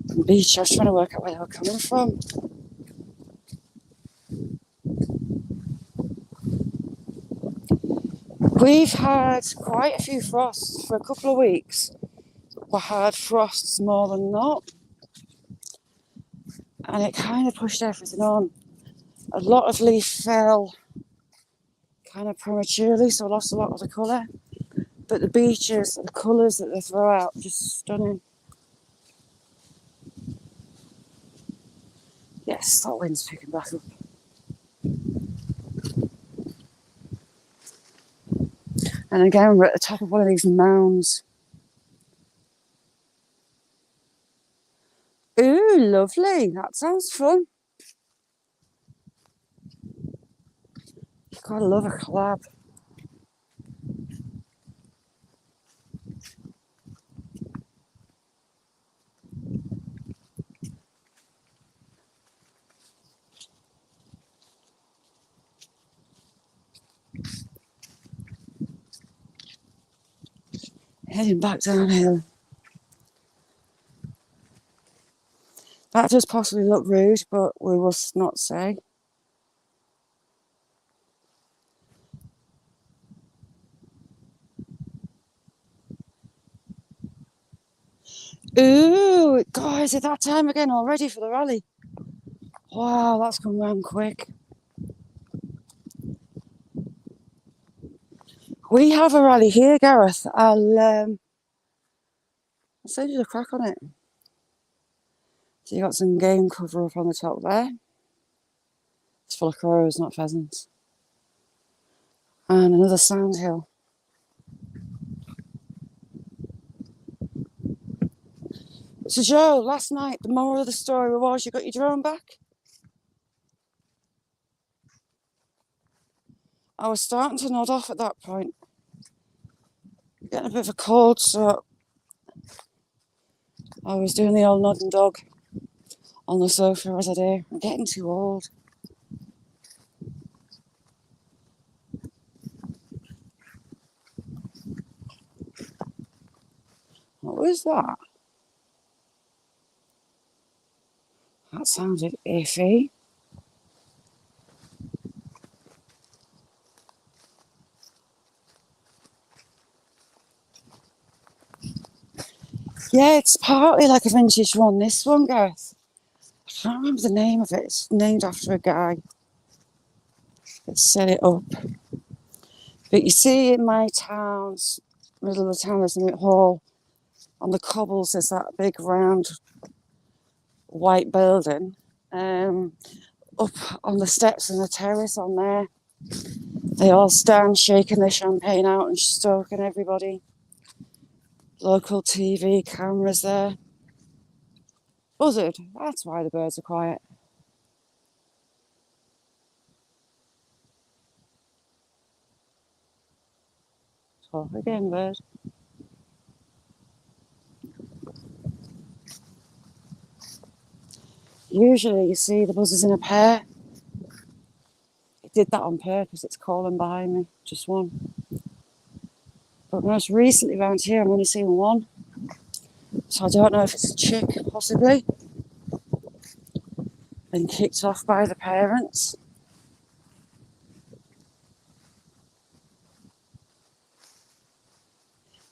and beech. I was trying to work out where they were coming from. We've had quite a few frosts for a couple of weeks. We had frosts more than not, and it kind of pushed everything on. A lot of leaf fell kind of prematurely, so I lost a lot of the colour. But the beeches, the colours that they throw out, just stunning. Yes, that wind's picking back up. And again, we're at the top of one of these mounds. Ooh, lovely. That sounds fun. You've got to love a collab. Heading back downhill. That does possibly look rude, but we will not say. Ooh, guys, at that time again already for the rally. Wow, that's come round quick. We have a rally here, Gareth. I'll send you the crack on it. So you got some game cover up on the top there. It's full of crows, not pheasants. And another sandhill. So Joe, last night the moral of the story was you got your drone back? I was starting to nod off at that point. Getting a bit of a cold, so I was doing the old nodding dog on the sofa as I do. I'm getting too old. What was that? That sounded iffy. Yeah, it's partly like a vintage one. This one, Gareth. I can't remember the name of it. It's named after a guy that set it up. But you see in my town's middle of the town, there's a hall. On the cobbles, there's that big round white building. Up on the steps and the terrace on there, they all stand shaking their champagne out and stoking everybody. Local TV cameras there. Buzzard, that's why the birds are quiet. Talk again, bird. Usually you see the buzzers in a pair. It did that on purpose, it's calling behind me, just one. But most recently around here I'm only seeing one. So I don't know if it's a chick, possibly. Been kicked off by the parents.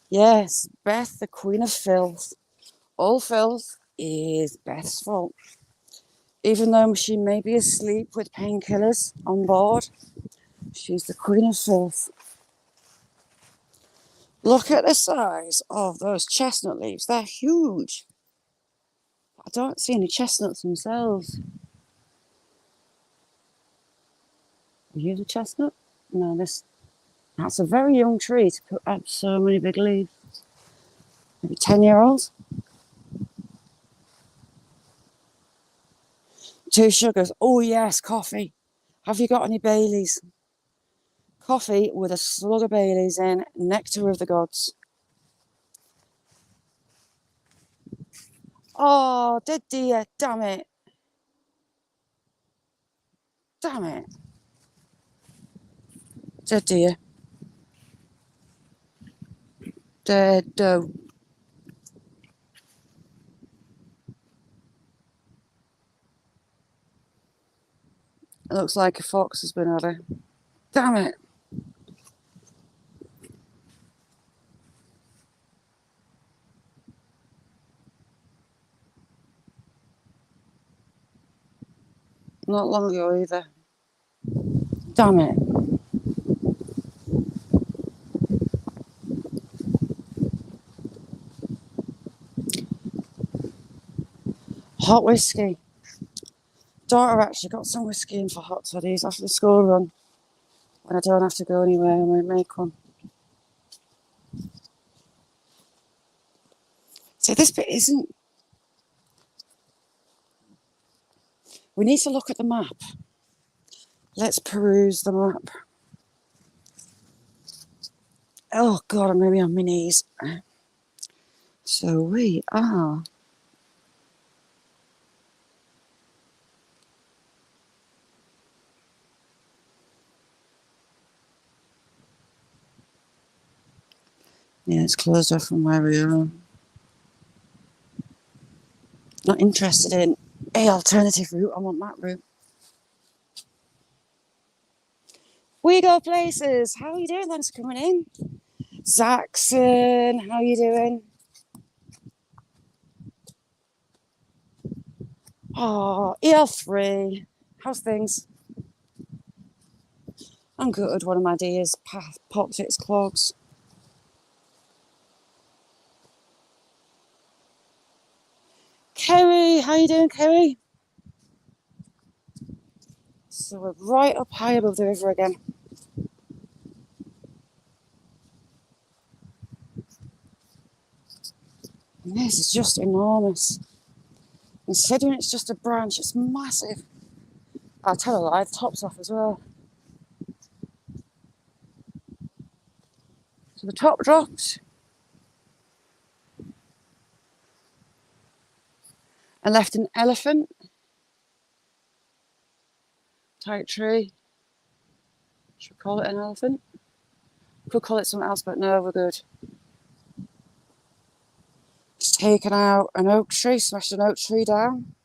Yes, Beth, the queen of filth. All filth is Beth's fault. Even though she may be asleep with painkillers on board, she's the queen of filth. Look at the size of those chestnut leaves. They're huge. I don't see any chestnuts themselves. Are you the chestnut? No, that's a very young tree to put up so many big leaves. Maybe 10-year-olds. 2 sugars. Oh yes, coffee. Have you got any Baileys? Coffee with a slug of Baileys in, nectar of the gods. Oh, dead dear, damn it. Damn it. Dead dear. Dead doe. It looks like a fox has been at her. Damn it. Not long ago either. Damn it. Hot whiskey. Daughter actually got some whiskey in for hot toddies after the school run. When I don't have to go anywhere, I might make one. So this bit isn't... We need to look at the map. Let's peruse the map. Oh God, I'm going to be on my knees. So we are... Yeah, it's closed off from where we are. Not interested in a alternative route. I want that route. We go places. How are you doing? Thanks for coming in. Zaxon, how are you doing? Oh, EL3. How's things? I'm good. One of my dears popped its clogs. Kerry, how you doing, Kerry? So we're right up high above the river again. And this is just enormous. Considering it's just a branch, it's massive. I'll tell a lie, the top's off as well. So the top dropped. And left an elephant type tree. Should we call it an elephant? Could call it something else, but no, we're good. It's taken out an oak tree, smashed an oak tree down.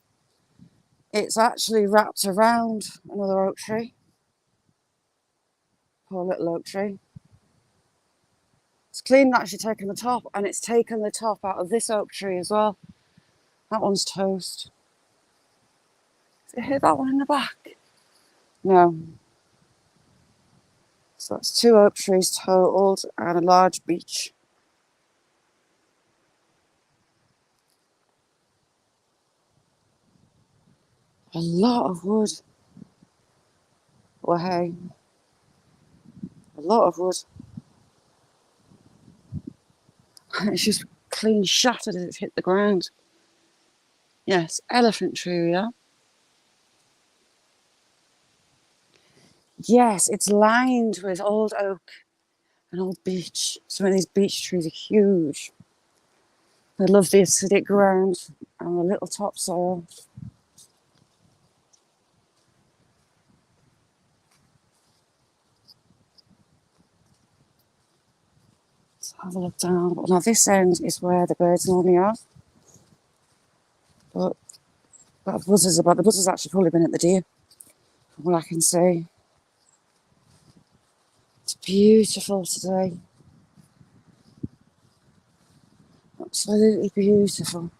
It's actually wrapped around another oak tree. Poor little oak tree. It's clean, actually taken the top, and it's taken the top out of this oak tree as well. That one's toast. Did it hit that one in the back? No. So that's 2 oak trees totaled and a large beech. A lot of wood. Well, hey, a lot of wood. It's just clean shattered as it's hit the ground. Yes, elephant tree, yeah. Yes, it's lined with old oak and old beech. Some of these beech trees are huge. They love the acidic ground and the little topsoil. Let's have a look down. Now this end is where the birds normally are. But the buzzers actually probably been at the deer, from what I can see. It's beautiful today. Absolutely beautiful.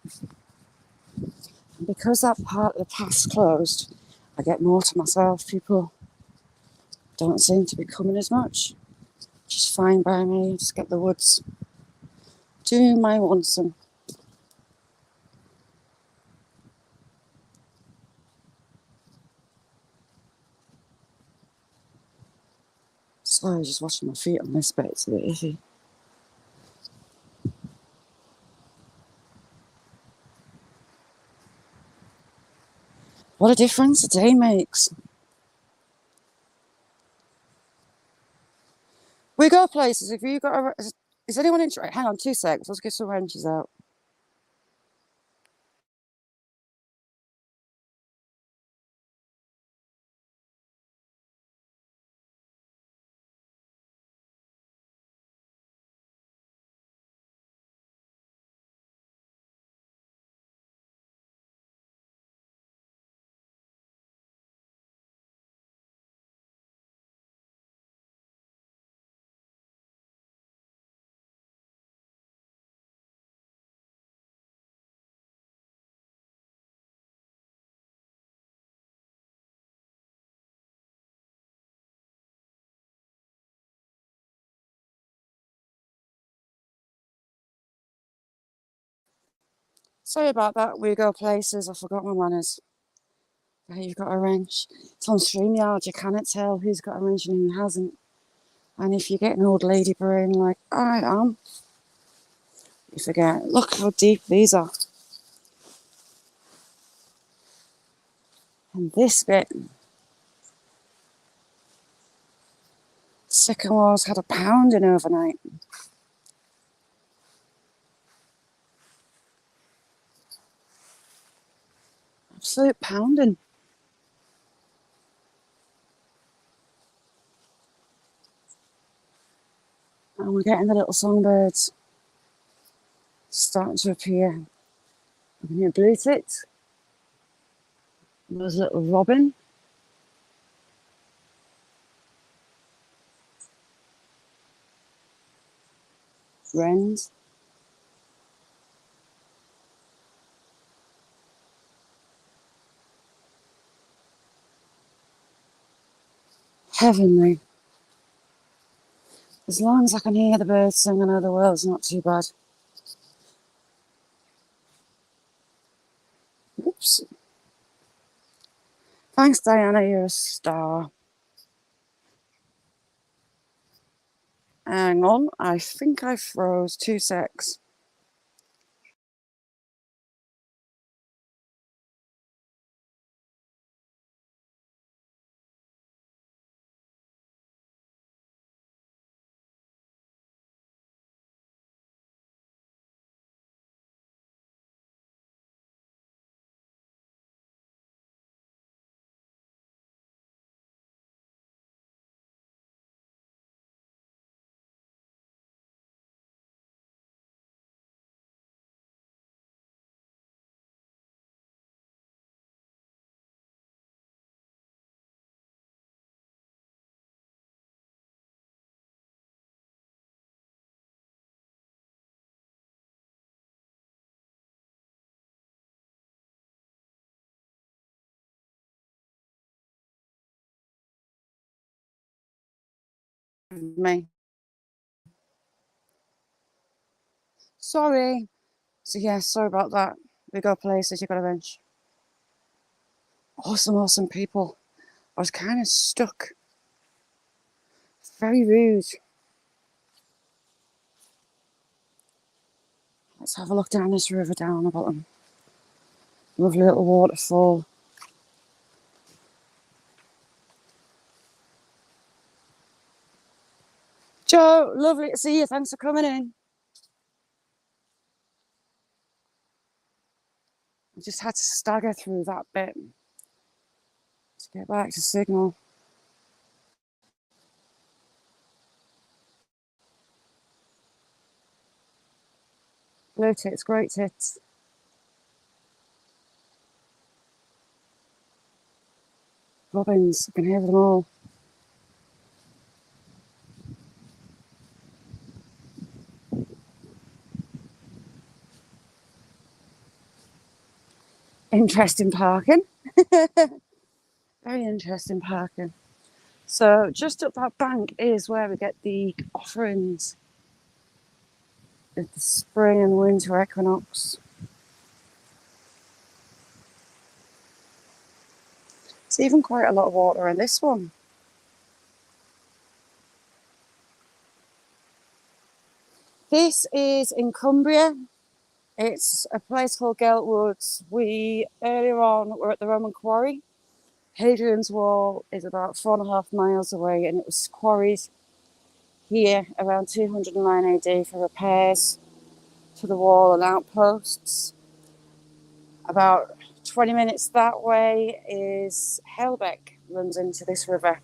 And because that part of the path's closed, I get more to myself. People don't seem to be coming as much. Which is fine by me. Just get the woods. Do my lonesome. Sorry, just washing my feet on this bit. It's a bit iffy. What a difference a day makes. We go places. If you got is anyone interested? Hang on 2 seconds. Let's get some wrenches out. Sorry about that. We go places. I forgot my manners. You've got a wrench. It's on StreamYard, you cannot tell who's got a wrench and who hasn't. And if you get an old lady brain like I am, you forget. Look how deep these are. And this bit, Sycamore's had a pounding overnight. Absolute pounding. And we're getting the little songbirds starting to appear. I can hear blue tits. There's a little robin. Wrens. Heavenly. As long as I can hear the birds sing, I know the world's not too bad. Oops. Thanks, Diana, you're a star. Hang on, I think I froze. 2 secs. Me. Sorry. So yeah, sorry about that. We go places, you got a wrench. Awesome people. I was kind of stuck. Very rude. Let's have a look down this river down the bottom. Lovely little waterfall. Joe, lovely to see you. Thanks for coming in. I just had to stagger through that bit to get back to signal. Blue tits, great tits. Robins, I can hear them all. Interesting parking. Very interesting parking. So just up that bank is where we get the offerings of the spring and winter equinox. It's even quite a lot of water in this one. This is in Cumbria. It's a place called Geltwoods. We earlier on were at the Roman Quarry. Hadrian's Wall is about 4.5 miles away, and it was quarried here around 209 AD for repairs to the wall and outposts. About 20 minutes that way is Helbeck, runs into this river.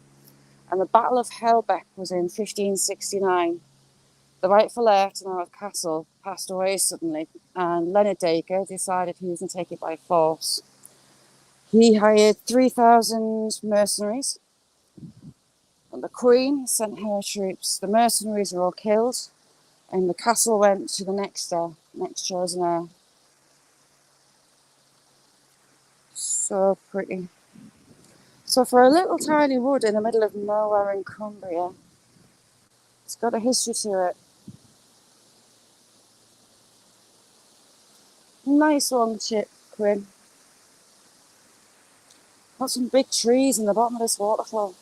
And the Battle of Helbeck was in 1569. The rightful heir to Narth Castle passed away suddenly, and Leonard Dacre decided he was going to take it by force. He hired 3,000 mercenaries, and the Queen sent her troops. The mercenaries were all killed, and the castle went to the next chosen heir. So pretty. So for a little tiny wood in the middle of nowhere in Cumbria, it's got a history to it. Nice one, Quinn. Got some big trees in the bottom of this waterfall.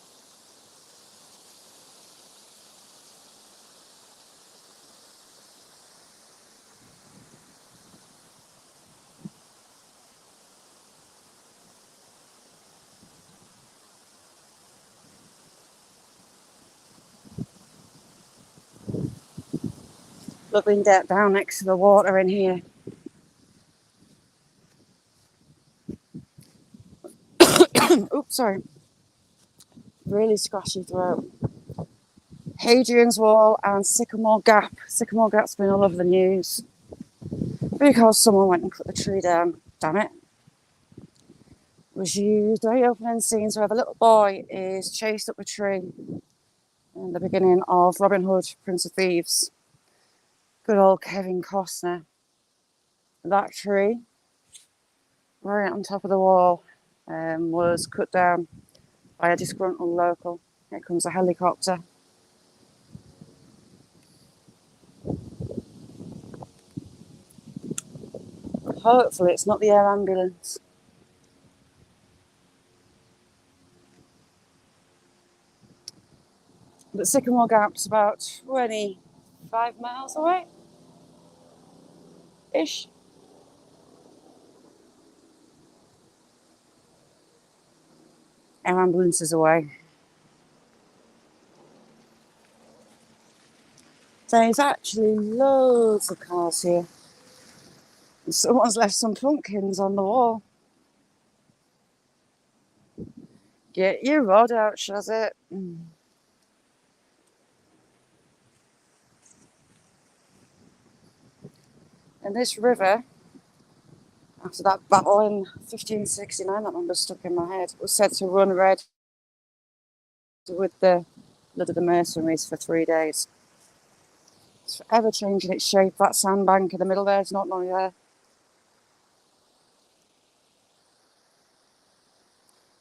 Looking down next to the water in here. Oops, sorry. Really scratchy throat. Hadrian's Wall and Sycamore Gap. Sycamore Gap's been all over the news because someone went and cut the tree down. Damn it. It was used very opening scenes where the little boy is chased up a tree in the beginning of Robin Hood, Prince of Thieves. Good old Kevin Costner. That tree, right on top of the wall, was cut down by a disgruntled local. Here comes a helicopter. Hopefully it's not the air ambulance. But Sycamore Gap's about 25 miles away. Ish. Air ambulance is away. There's actually loads of cars here. Someone's left some pumpkins on the wall. Get your rod out, Shazit. And this river, after that battle in 1569, that number stuck in my head, was said to run red with the blood of the mercenaries for 3 days. It's forever changing its shape. That sandbank in the middle there is not long there.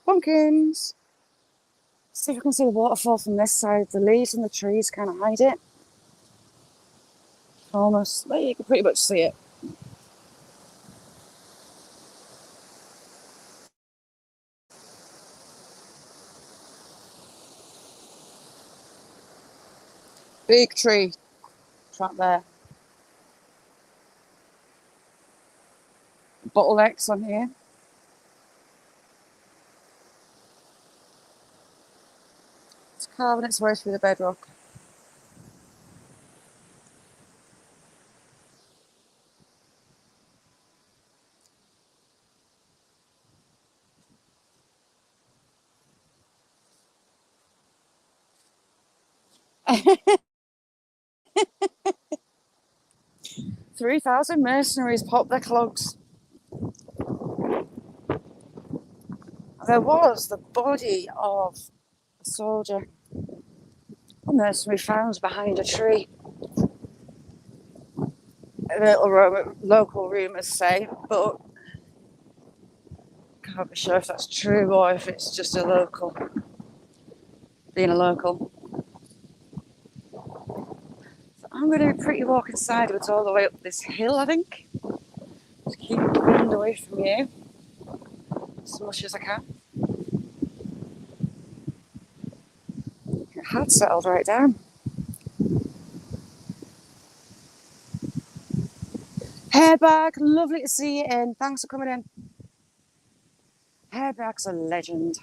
Pumpkins! See if I can see the waterfall from this side. The leaves and the trees kind of hide it. Almost. Well, you can pretty much see it. Big tree trapped there. Bottlenecks on here. It's carving its way through the bedrock. "3,000 mercenaries popped their clogs." There was the body of a soldier, a mercenary found behind a tree. Local rumours say, but can't be sure if that's true or if it's just a local being a local. So I'm going to be pretty walking sideways all the way up this hill, I think, to keep the wind away from you as much as I can. It had settled right down. Hairbag, lovely to see you in. Thanks for coming in. Hairbag's a legend.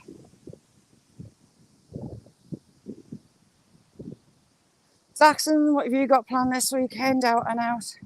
Saxon, what have you got planned this weekend, out and out?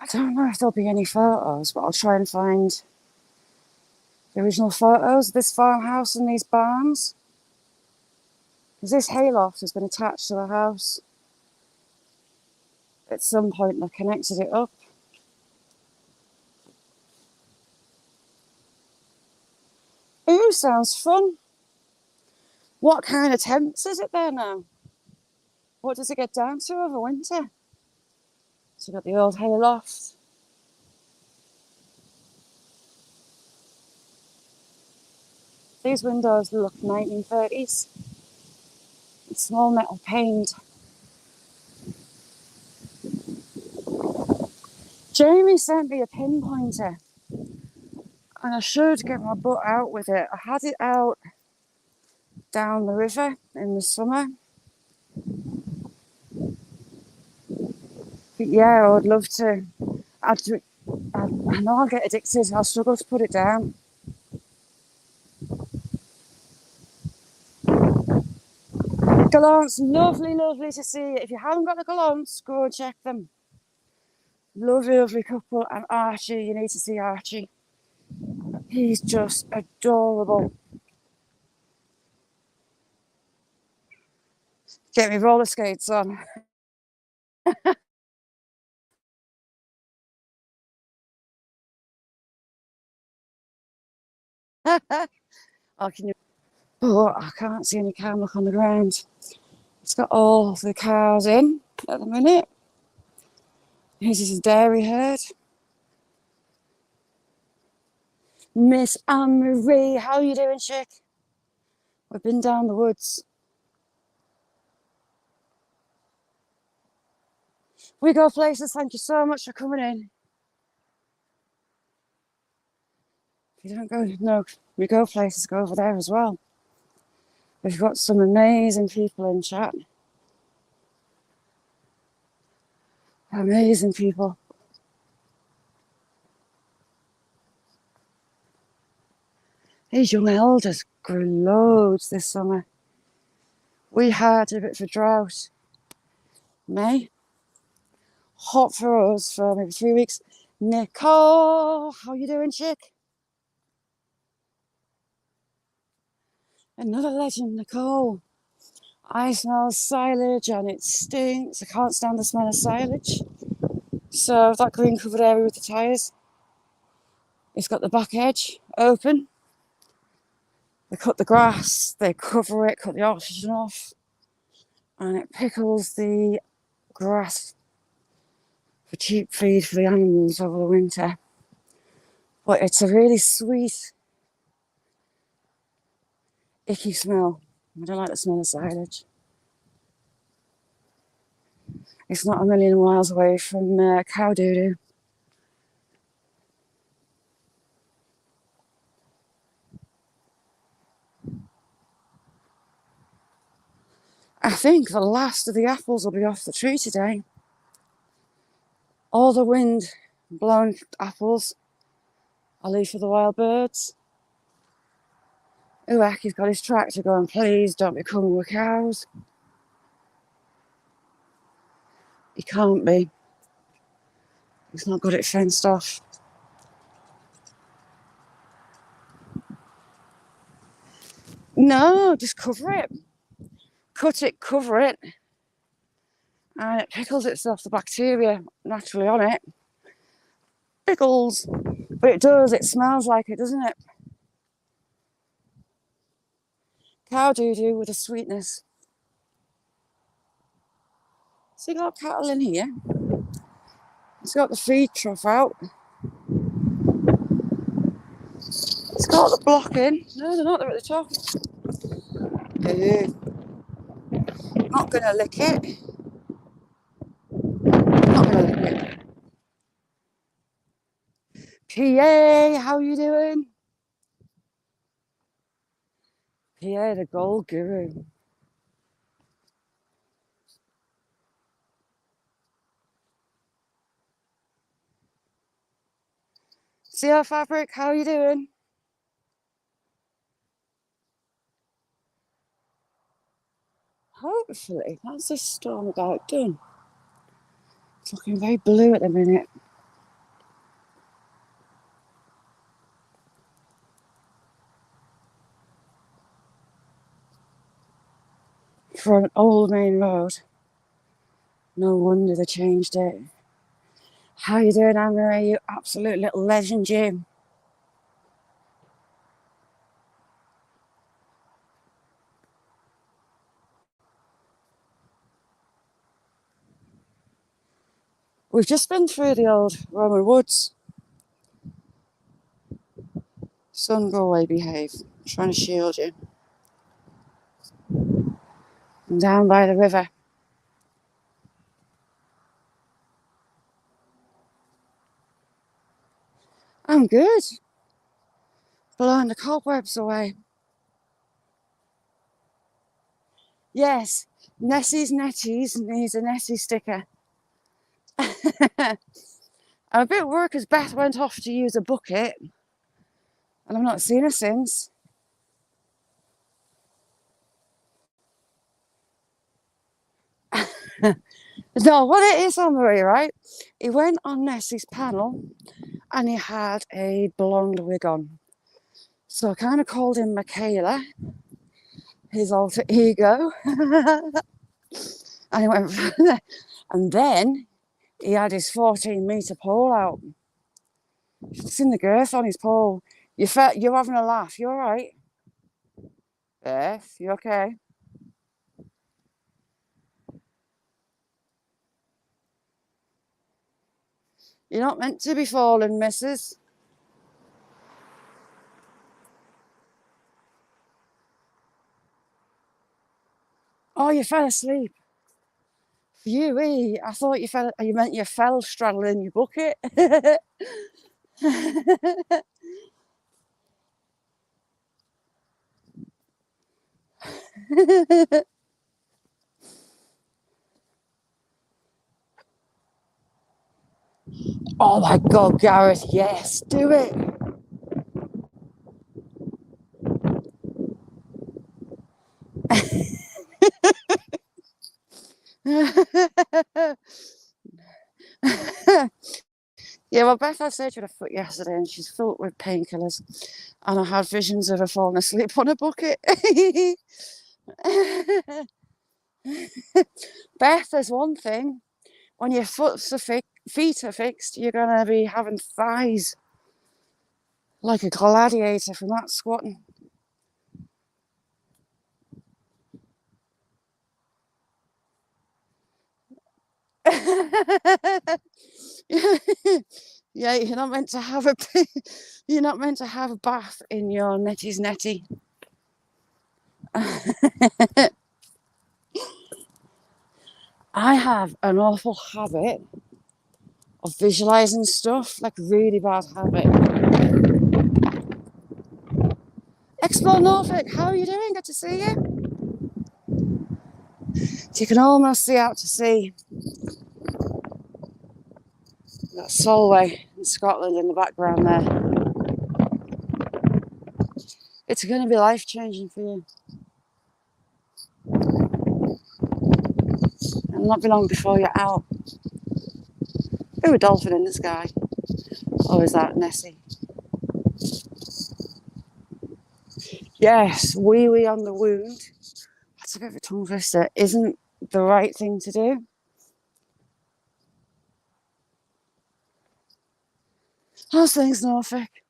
I don't know if there'll be any photos, but I'll try and find the original photos of this farmhouse and these barns. Because this hayloft has been attached to the house. At some point, they connected it up. Ooh, sounds fun. What kind of temps is it there now? What does it get down to over winter? So you've got the old hay loft. These windows look 1930s. It's small metal paint. Jamie sent me a pinpointer and I should get my butt out with it. I had it out down the river in the summer. But yeah, I would love to. I know I'll get addicted. I'll struggle to put it down. Gallants, lovely, lovely to see. If you haven't got the Gallants, go and check them. Lovely, lovely couple. And Archie, you need to see Archie. He's just adorable. Get me roller skates on. Oh, can you? Oh, I can't see any cow muck on the ground. It's got all the cows in at the minute. This is a dairy herd. Miss Anne-Marie, how are you doing, chick? We've been down the woods. We go places, thank you so much for coming in. If you don't go, no, we go places, go over there as well. We've got some amazing people in chat. Amazing people. These young elders grew loads this summer. We had a bit of a drought. May. Hot for us for maybe 3 weeks. Nicole, how you doing, chick? Another legend, Nicole. I smell silage and it stinks. I can't stand the smell of silage. So that green covered area with the tyres, it's got the back edge open. They cut the grass, they cover it, cut the oxygen off, and it pickles the grass for cheap feed for the animals over the winter. But it's a really sweet, icky smell. I don't like the smell of silage. It's not a million miles away from cow doo-doo. I think the last of the apples will be off the tree today. All the wind blown apples I'll leave for the wild birds. Uek, he's got his tractor going, please don't be coming with cows. He can't be. He's not got it fenced off. No, just cover it. Cut it, cover it. And it pickles itself, the bacteria naturally on it. Pickles. But it does, it smells like it, doesn't it? Cow doo-doo with a sweetness. So you got cattle in here. It's got the feed trough out. It's got the block in. No, they're not, they're at the top. Not gonna lick it. Not gonna lick it. PA, how you doing? PA, the gold guru. CR Fabric, how you doing? Hopefully, that's this storm about done. It's looking very blue at the minute. For an old main road. No wonder they changed it. How you doing, Anne-Marie? You absolute little legend, Jim. We've just been through the old Roman woods. Sun, go away, behave. I'm trying to shield you. I'm down by the river. I'm good. Blowing the cobwebs away. Yes, Nessie's Netties needs a Nessie sticker. I'm a bit worried because Beth went off to use a bucket and I've not seen her since. No, what it is, Anne-Marie, right? He went on Nessie's panel and he had a blonde wig on. So I kind of called him Michaela, his alter ego. And he went, and then he had his 14-metre pole out. You should have seen the girth on his pole. You're having a laugh. You all right? Beth, you okay? You're not meant to be falling, missus. Oh, you fell asleep. You, I thought you meant you fell straddling your bucket. Oh my God, Gareth, yes, do it. Yeah, well, Beth had surgery on her foot yesterday and she's filled with painkillers. And I had visions of her falling asleep on a bucket. Beth, there's one thing. When your feet are fixed, you're going to be having thighs like a gladiator from that squatting. Yeah, you're not meant to have a bath in your Nettie's Nettie. I have an awful habit of visualizing stuff, like really bad habit. Explore Norfolk, how are you doing? Good to see you. So you can almost see out to sea. That Solway in Scotland in the background there. It's going to be life-changing for you. And not be long before you're out. Ooh, a dolphin in the sky. Or is that Nessie? Yes, wee on the wound. That's a bit of a tongue twister. Isn't the right thing to do. How's things, Norfolk?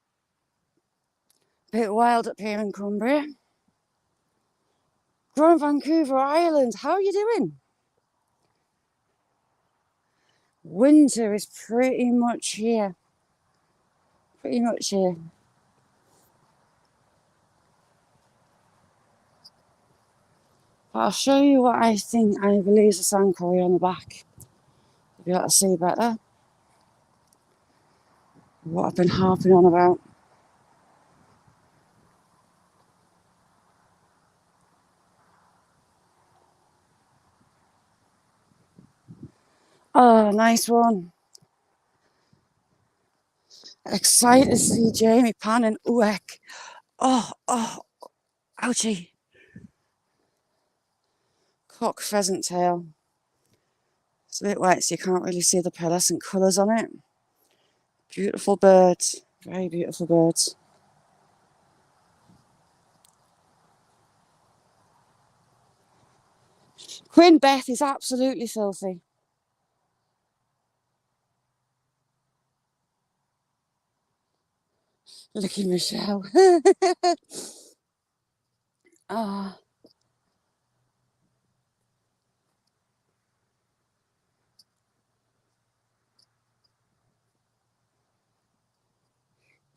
Bit wild up here in Cumbria. From Vancouver Island, how are you doing? Winter is pretty much here. Pretty much here. But I'll show you what I believe is a sandcory on the back. If you want to see better what I've been harping on about. Oh, nice one. Excited to see Jamie Pan and Uek. Oh, ouchie. Cock pheasant tail. It's a bit wet, so you can't really see the pearlescent colours on it. Beautiful birds. Very beautiful birds. Quinn Beth is absolutely filthy. Lucky Michelle. Ah.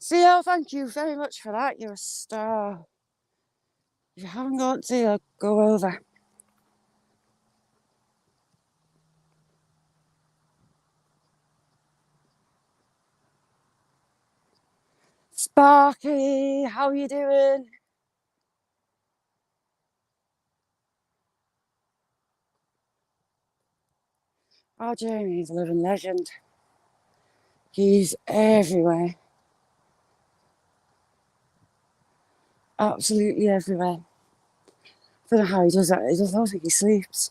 CEO, thank you very much for that. You're a star. If you haven't got to, go over. Sparky, how are you doing? Oh, Jamie's a living legend. He's everywhere. Absolutely everywhere. I don't know how he does that. I don't think he sleeps.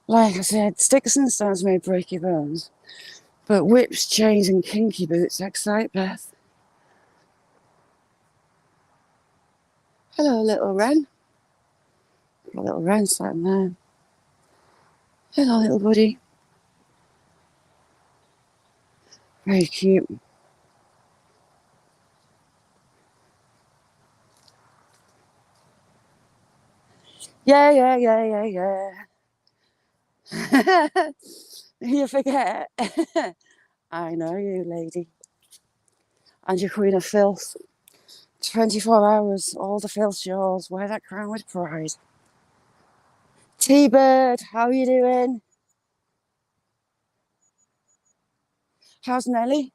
Like I said, sticks and stones may break your bones, but whips, chains, and kinky boots excite Beth. Hello, little Wren. Got a little Wren sitting there. Hello, little buddy. Very cute. Yeah. You forget. I know you, lady. And your queen of filth. 24 hours, all the filth's yours. Wear that crown with pride. T-Bird, how are you doing? How's Nelly?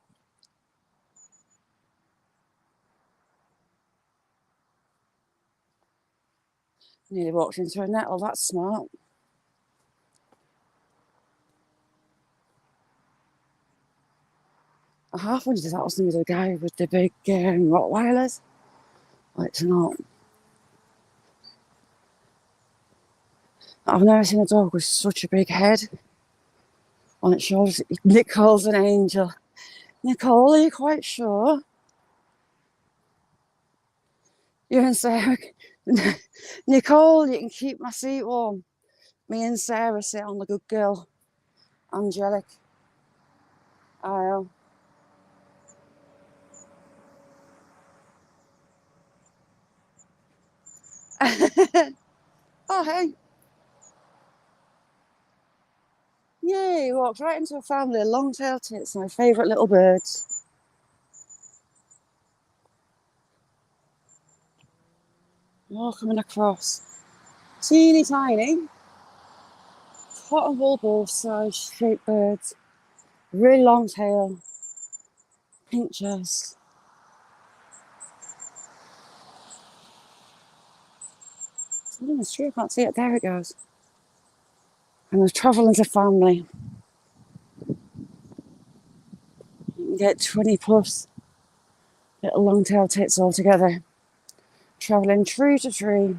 Nearly walked into a nettle, that's smart. I half wondered if that was the guy with the big Rottweilers. Well, it's not. I've never seen a dog with such a big head on its shoulders. Nicole's an angel. Nicole, are you quite sure? You and Sarah. Nicole, you can keep my seat warm. Me and Sarah sit on the good girl, Angelic aisle. Oh, hey. Yay, walked right into a family of long-tailed tits, my favourite little birds. All coming across. Teeny tiny, cotton wool both-size shaped birds. Really long tail, pink chest. It's in the street, I can't see it. There it goes. And we're travelling as a family. You can get 20 plus little long-tailed tits all together. Travelling tree to tree.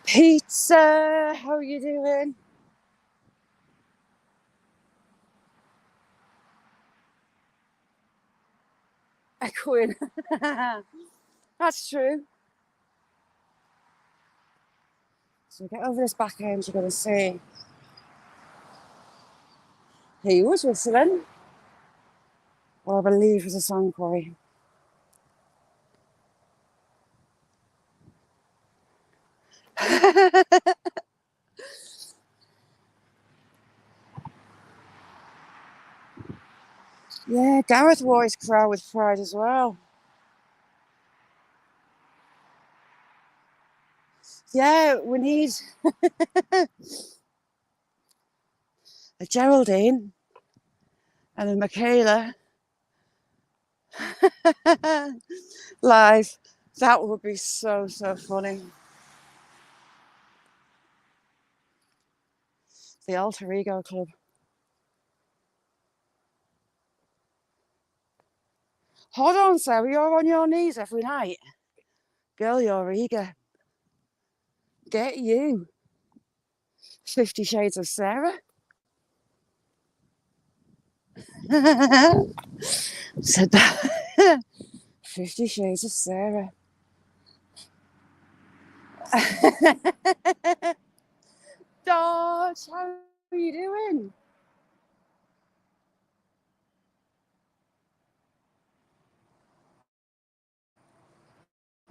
Pizza, how are you doing? Echoing. That's true. So we get over this back end, you're going to see he was whistling, or I believe was a song quarry. Yeah, Gareth wore his crown with pride as well. Yeah, we need a Geraldine and a Michaela live. That would be so funny. The Alter Ego Club. Hold on, Sarah, you're on your knees every night. Girl, you're eager. Get you. 50 Shades of Sarah. Said that. 50 Shades of Sarah. Dodge, how are you doing?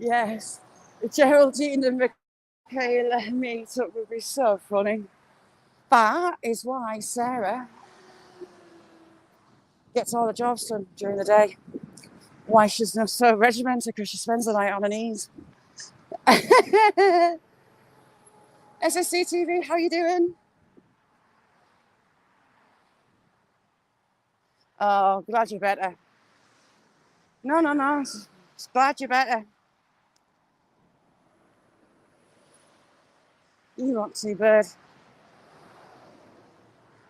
Yes, Geraldine and Kayla meetup would be so funny. That is why Sarah gets all the jobs done during the day. Why she's not so regimented, because she spends the night on her knees. SSCTV, how you doing? Oh, glad you're better. No. Glad you're better. You want to, bird.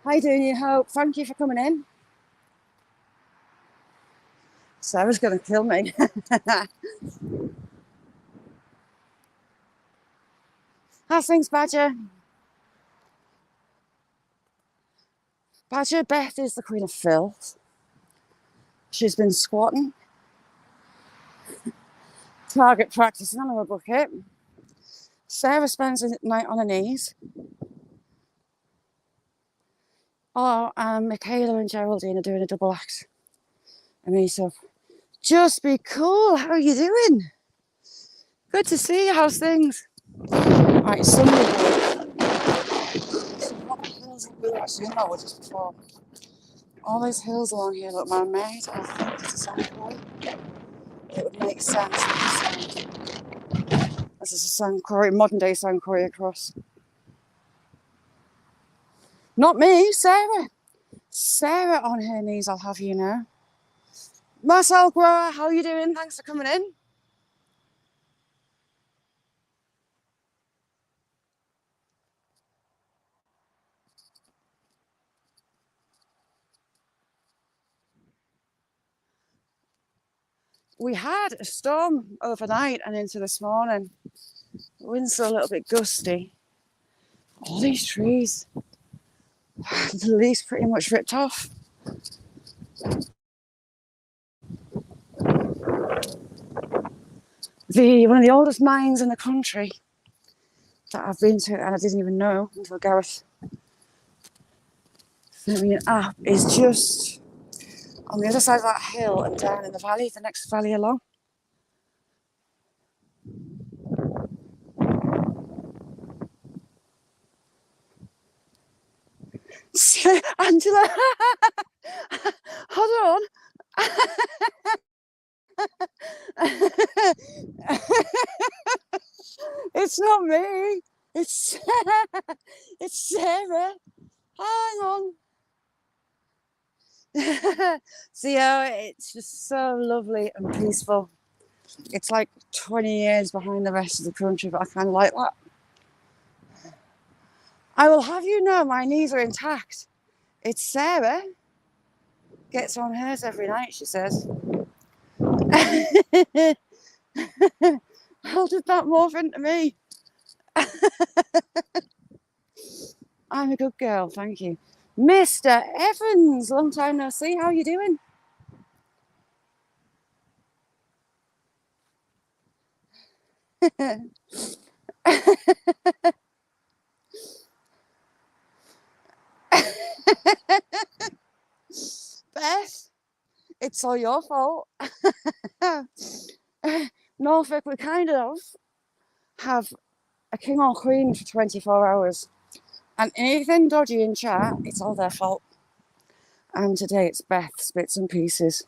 How you doing, you hope? Thank you for coming in. Sarah's going to kill me. How's things, Badger? Badger, Beth is the queen of filth. She's been squatting, target practicing on her bucket. Sarah spends the night on her knees. Oh, Michaela and Geraldine are doing a double act. I mean, so just be cool. How are you doing? Good to see you. How's things? Right, Sunday. What hills we were actually in that was just before. All these hills along here look man-made. I think it's a sand quarry. It would make sense with the sand. This is a sand quarry, modern day sand quarry across. Not me, Sarah. Sarah on her knees, I'll have you know. Marcel Grower, how are you doing? Thanks for coming in. We had a storm overnight and into this morning. The wind's a little bit gusty. All these trees, the leaves pretty much ripped off. One of the oldest mines in the country that I've been to, and I didn't even know until Gareth sent me an app, is just on the other side of that hill and down in the valley, the next valley along. Angela, hold on. It's not me. It's Sarah. Hang on. See how it's just so lovely and peaceful. It's like 20 years behind the rest of the country, but I kind of like that. I will have you know my knees are intact. It's Sarah. Gets on hers every night, she says. How did that morph into me? I'm a good girl, thank you. Mr. Evans, long time no see. How are you doing? Beth, it's all your fault. Norfolk, we kind of have a king or queen for 24 hours. And anything dodgy in chat, it's all their fault. And today it's Beth's bits and pieces.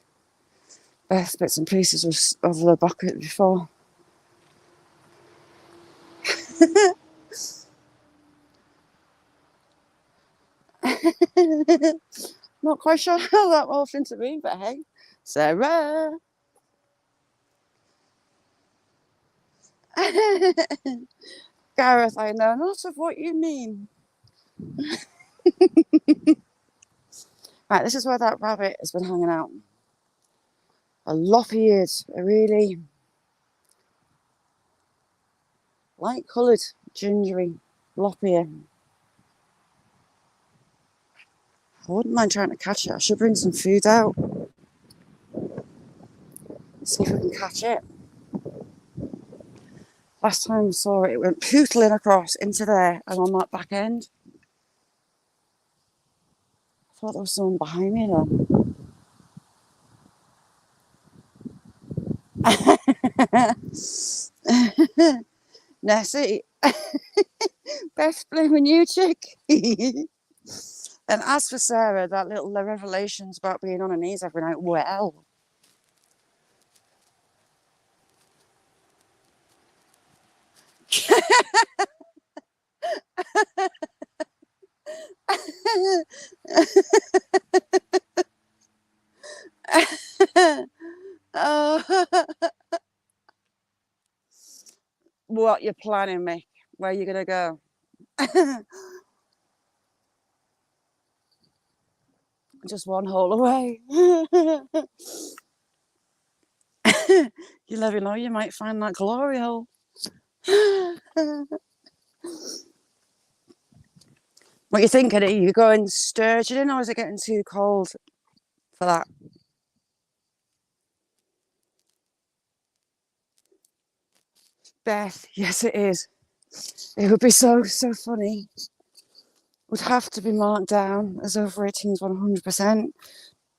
Beth's bits and pieces of the bucket before. Not quite sure how that morphed into me, but hey, Sarah. Gareth, I know not of what you mean. Right, this is where that rabbit has been hanging out. A lop-eared, a really light-coloured, gingery lop-ear. I wouldn't mind trying to catch it. I should bring some food out. See if we can catch it. Last time I saw it, it went pootling across into there and on that back end. I thought there was someone behind me then. Nessie, Beth blaming you, chick. And as for Sarah, that little revelations about being on her knees every night, well. Oh, what you're planning, Mick? Where are you going to go? Just one hole away. You never know, you might find that glory hole. What you thinking? Are you going sturgeon or is it getting too cold for that? Beth, yes it is. It would be so funny. Would have to be marked down as over 18s 100%,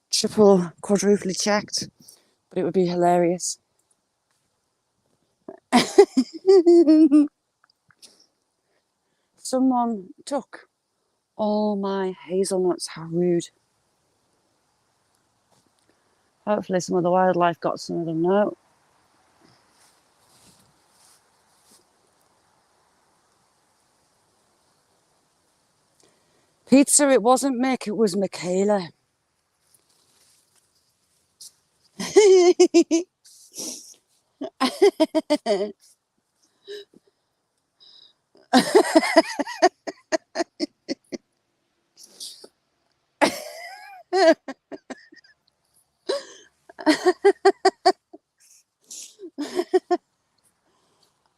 triple, quadruply checked, but it would be hilarious. Someone took all my hazelnuts. How rude. Hopefully some of the wildlife got some of them now. Pizza, it wasn't Mick, it was Michaela.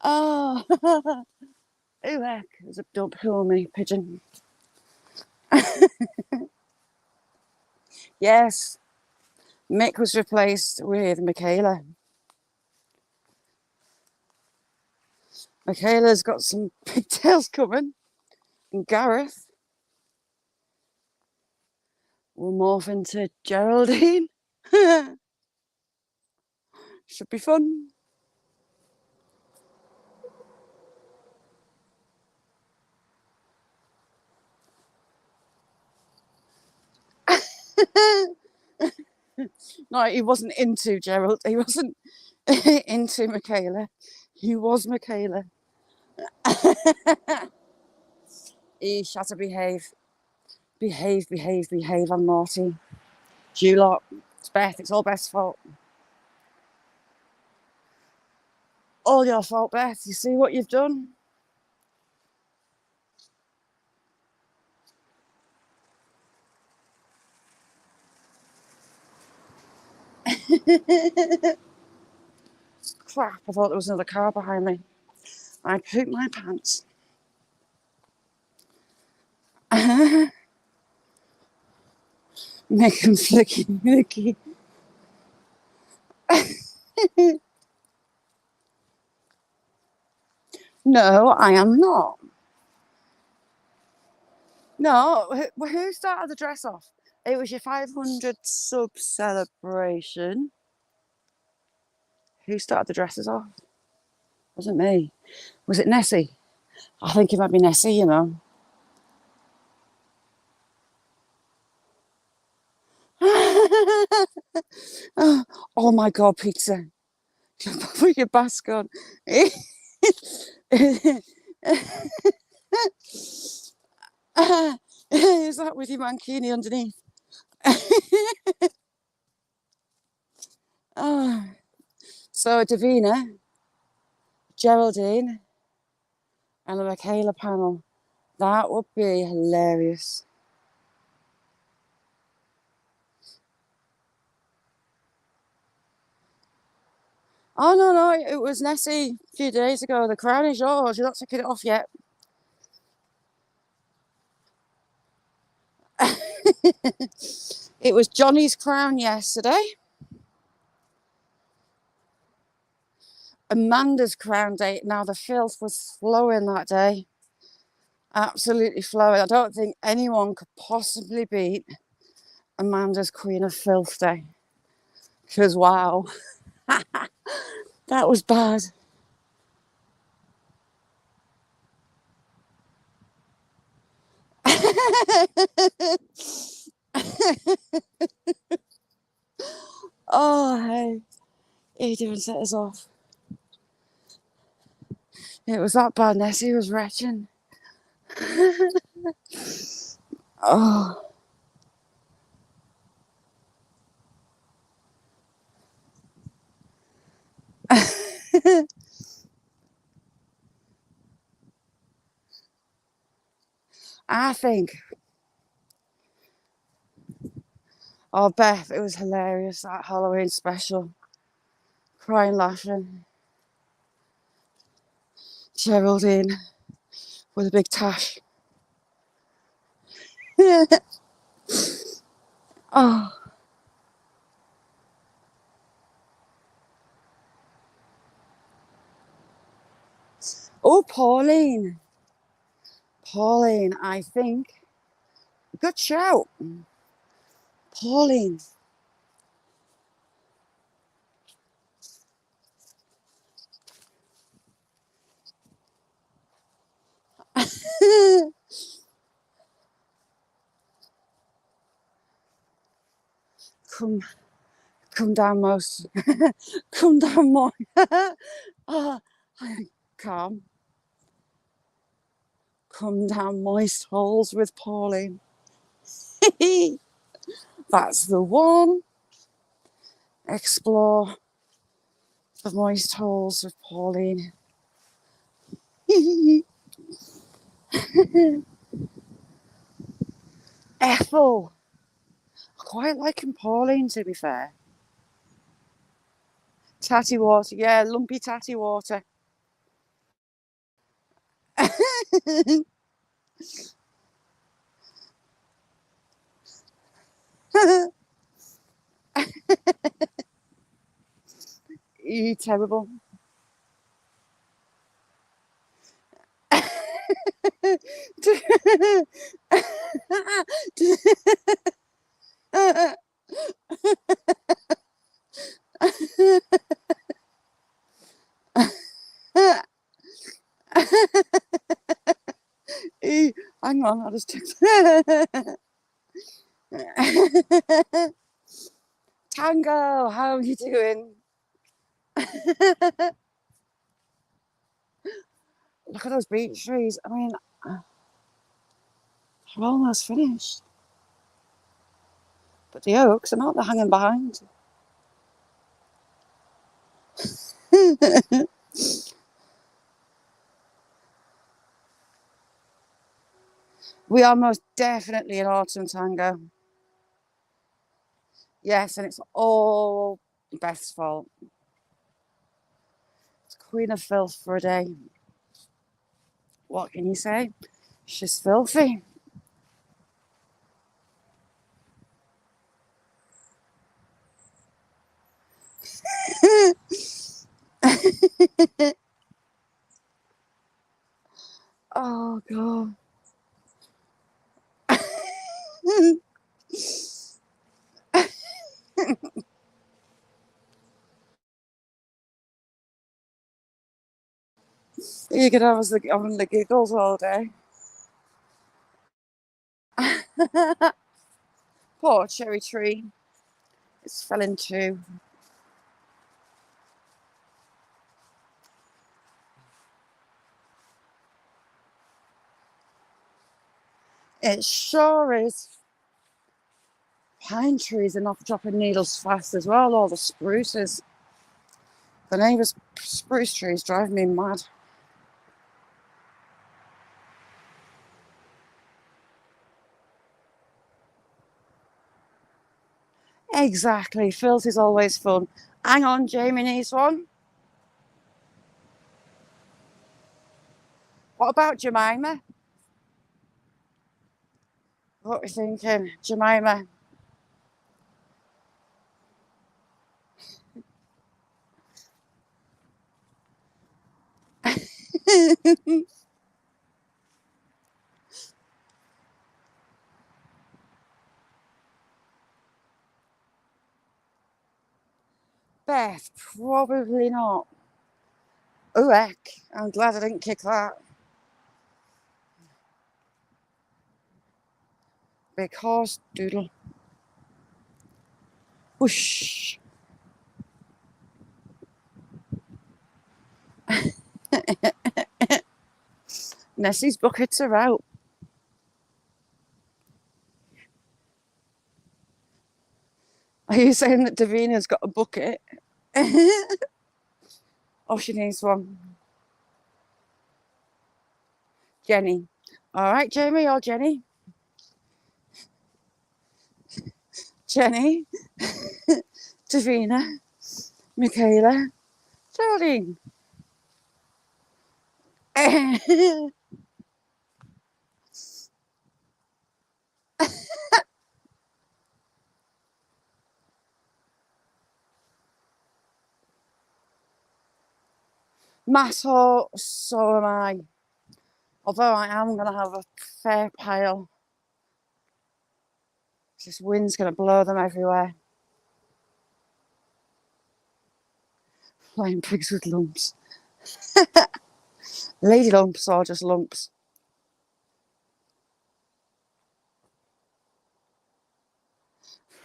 Oh, who heck? Don't pull me, pigeon. Yes, Mick was replaced with Michaela. Michaela's got some pigtails coming. And Gareth will morph into Geraldine. Should be fun. No, he wasn't into Gerald. He wasn't into Michaela. He was Michaela. He had to behave. Behave. I'm naughty. You lot. It's Beth. It's all Beth's fault. All your fault, Beth. You see what you've done? Crap. I thought there was another car behind me. I pooped my pants. Make him flicky. No, I am not. No, who started the dress off? It was your 500 sub celebration. Who started the dresses off? Wasn't me. Was it Nessie? I think it might be Nessie, you know. Oh my God, pizza. Put your mask on. Is that with your mankini underneath? So Davina, Geraldine, and the Michaela panel. That would be hilarious. Oh no, it was Nessie a few days ago. The crown is yours. You're not taking it off yet. It was Johnny's crown yesterday. Amanda's crown day. Now the filth was flowing that day. Absolutely flowing. I don't think anyone could possibly beat Amanda's Queen of Filth Day. Because wow, that was bad. Oh, hey. He didn't set us off. It was that bad, Nessie was retching. Oh. I think, oh, Beth, it was hilarious, that Halloween special. Crying, laughing. Geraldine with a big tash. Oh. Oh, Pauline. Pauline, I think. Good shout. Pauline. come, come down, most. Come down, more. Oh, calm. Come down, moist holes with Pauline. That's the one. Explore the moist holes with Pauline. Ethel. I quite liking Pauline, to be fair. Tatty water, yeah, lumpy tatty water. You terrible. Hang on, I'll just check. Tango, how are you doing? Look at those beech trees. I mean, they're almost finished. But the oaks are not, they're hanging behind. We are most definitely in autumn tango. Yes, and it's all Beth's fault. It's Queen of Filth for a day. What can you say? She's filthy. Oh, God. You could have us having the giggles all day. Poor cherry tree. It's fell in two. It sure is. Pine trees are not dropping needles fast as well, all the spruces. The neighbour's spruce trees drive me mad. Exactly. Filth is always fun. Hang on, Jamie needs one. What about Jemima? What are you thinking? Jemima. Beth, probably not. Oh, heck. I'm glad I didn't kick that. Big horse doodle. Whoosh. Nessie's buckets are out. Are you saying that Davina's got a bucket? Oh, she needs one. Jenny. All right, Jamie or Jenny? Jenny. Davina. Michaela. Geraldine. Masso, so am I. Although I am going to have a fair pile. This wind's going to blow them everywhere. Flying pigs with lumps. Lady lumps or just lumps.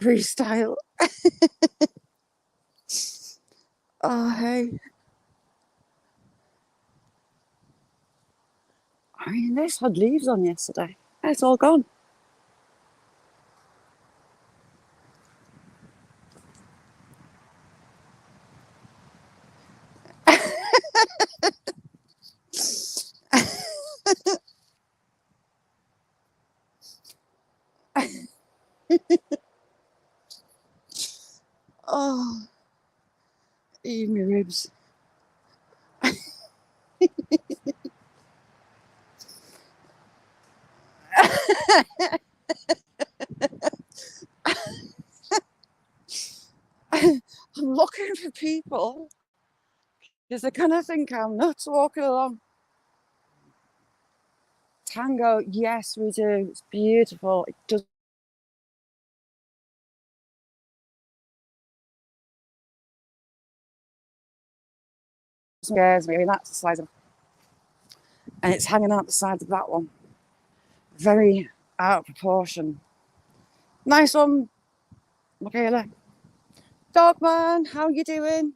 Freestyle. Oh, hey. I mean, this had leaves on yesterday. It's all gone. Oh, eat me ribs. I'm looking for people because they kind of think I'm nuts walking along. Tango, yes, we do. It's beautiful. It does scares me. I mean, that's the size of, and it's hanging out the side of that one. Very out of proportion. Nice one, Michaela. Dogman, how you doing?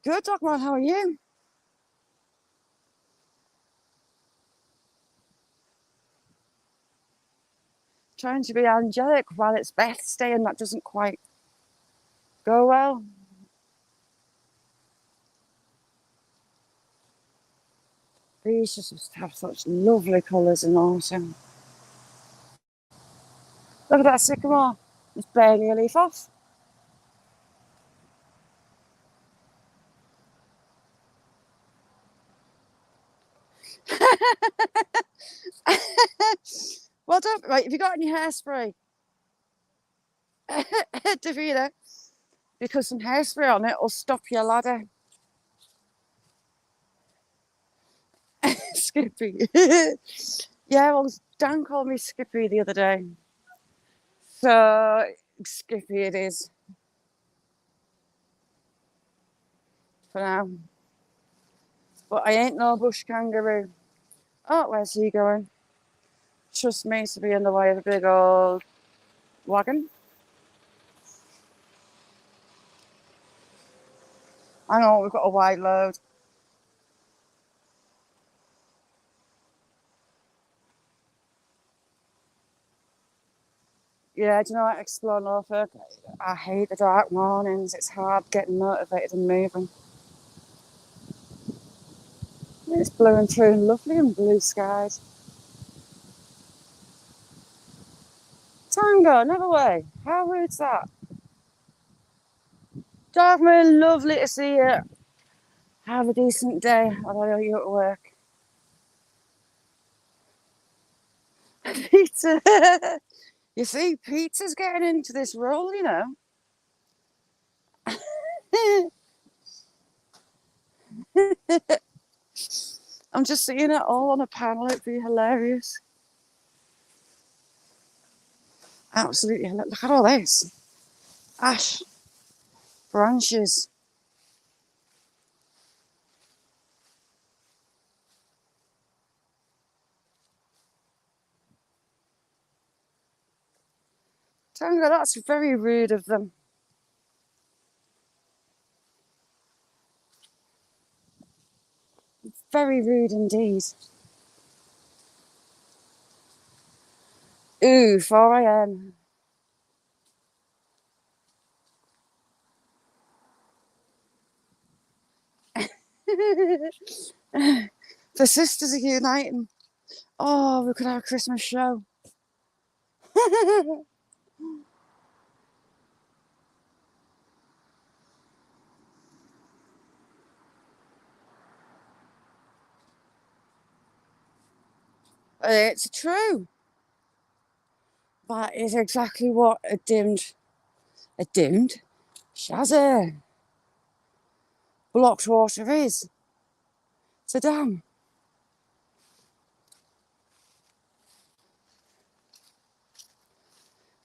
Good, Dogman. How are you? Trying to be angelic while it's Beth's day, and that doesn't quite go well. These just have such lovely colours in autumn. Look at that sycamore. It's barely a leaf off. Well done. Right, have you got any hairspray? Davina, because some hairspray on it will stop your ladder. Skippy. Yeah, well, Dan called me Skippy the other day. So, Skippy it is. For now. But I ain't no bush kangaroo. Oh, where's he going? Trust me to be in the way of a big old wagon. I know, we've got a wide load. Yeah, do you know what? Explore Norfolk. I hate the dark mornings. It's hard getting motivated and moving. It's blowing through lovely and blue skies. Tango, never way. How rude's that? Darkman, lovely to see you. Have a decent day. Although you're at work. Peter. You see, Peter's getting into this role, you know. I'm just seeing it all on a panel. It'd be hilarious. Absolutely. Look at all this. Ash. Branches. Tango, that's very rude of them. Very rude indeed. Ooh, 4 a.m. The sisters are uniting. Oh, we could have a Christmas show. It's true. That is exactly what a dimmed Shazza blocked water is. It's a dam.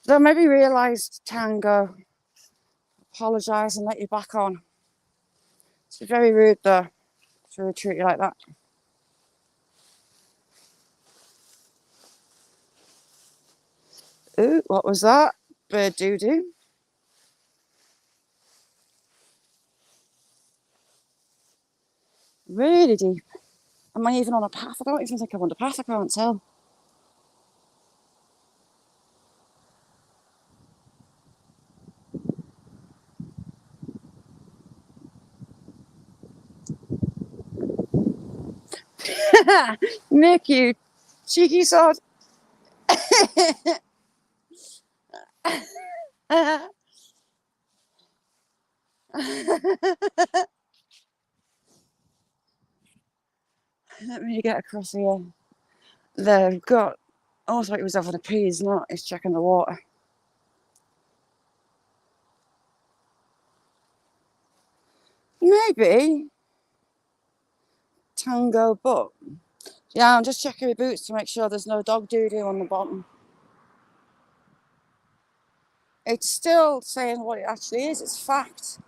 So maybe realised Tango, apologise and let you back on. It's very rude though to treat you like that. Ooh, what was that? Bird doo-doo. Really deep. Am I even on a path? I don't even think I'm on a path, I can't tell. Nick, you cheeky sod. Let me get across here. They've got, almost like he was having a pee, he's not, he's checking the water. Maybe Tango, but yeah, I'm just checking my boots to make sure there's no dog doo-doo on the bottom. It's still saying what it actually is, it's fact.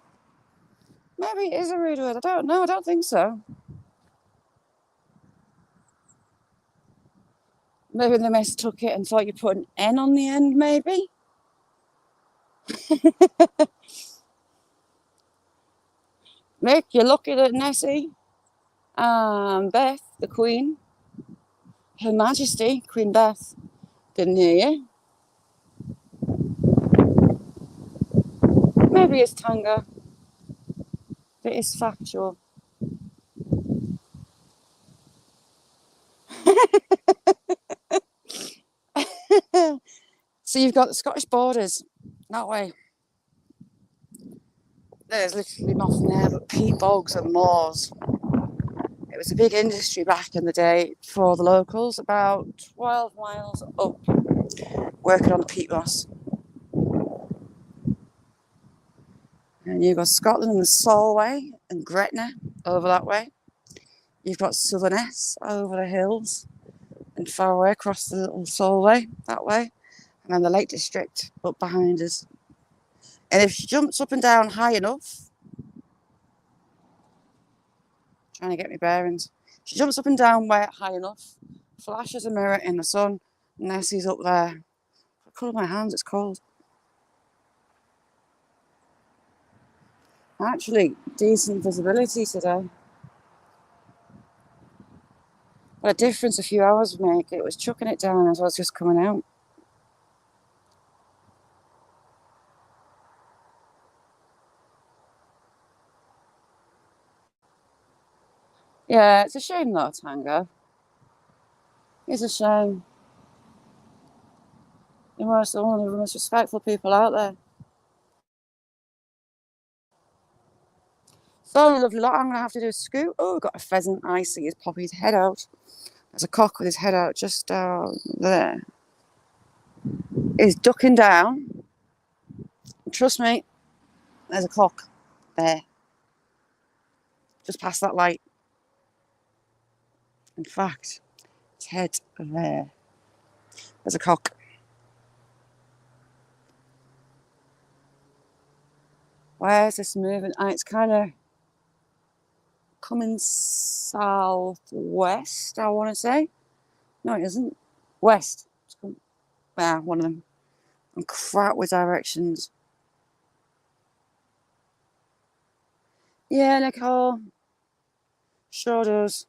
Maybe it is a rude word, I don't know, I don't think so. Maybe they mistook it and thought you put an N on the end, maybe? Nick, you're lucky that Nessie and Beth, the Queen, Her Majesty, Queen Beth, didn't hear you. Maybe it's Tango. It is factual. So you've got the Scottish borders that way. There's literally nothing there but peat bogs and moors. It was a big industry back in the day for the locals, about 12 miles up, working on the peat moss. And you've got Scotland and the Solway and Gretna over that way. You've got Southerness over the hills and far away across the little Solway that way. And then the Lake District up behind us. And if she jumps up and down high enough, trying to get my bearings, she jumps up and down high enough, flashes a mirror in the sun, and Nessie's up there. I cool my hands, it's cold. Actually, decent visibility today. What a difference a few hours would make. It was chucking it down as I was just coming out. Yeah, it's a shame though, Tango. It's a shame. You're one of the most respectful people out there. So lovely lot. I'm going to have to do a scoot. Oh, we've got a pheasant. I see he's popping his head out. There's a cock with his head out just down there. He's ducking down. And trust me, there's a cock there. Just past that light. In fact, his head there. There's a cock. Where's this moving? It's kind of coming southwest, I want to say. No, it isn't. West. One of them. I'm crap with directions. Yeah, Nicole. Sure does.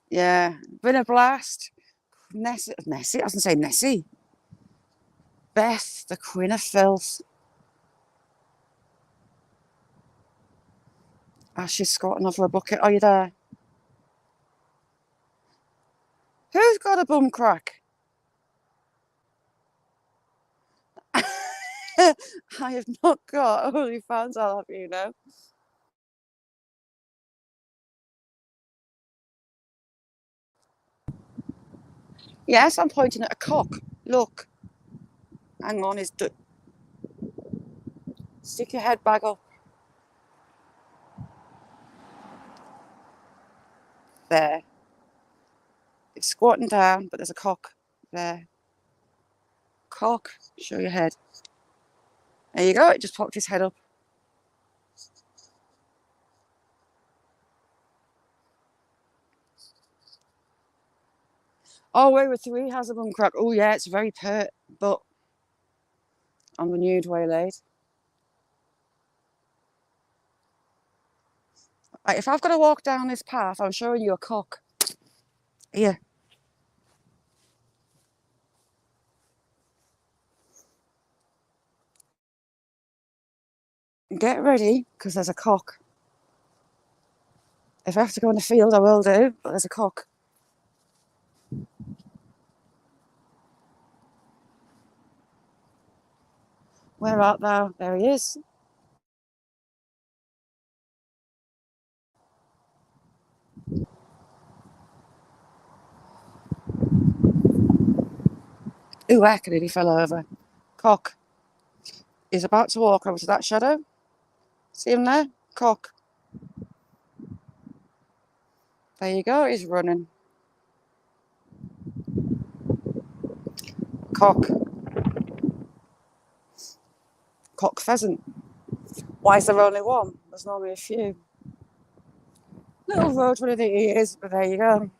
Yeah, been a blast. Nessie, I was gonna say Nessie. Beth, the queen of filth. As she's squatting over a bucket. Are you there? Who's got a bum crack? I have not got OnlyFans, I'll have you know. Yes, I'm pointing at a cock. Look. Hang on, stick your head back up. There. It's squatting down, but there's a cock there. Cock. Show your head. There you go. It just popped his head up. Oh, wait, with 3 has a bum crack. Oh, yeah, it's very pert, but I'm the nude waylaid. Right, if I've got to walk down this path, I'm showing you a cock. Here. Get ready, because there's a cock. If I have to go in the field, I will do, but there's a cock. Where art thou? There he is. Ooh, heck, he fell over. Cock. He's about to walk over to that shadow. See him there? Cock. There you go, he's running. Cock. Cock pheasant. Why is there only one? There's normally a few. Little road runner that he is, but there you go.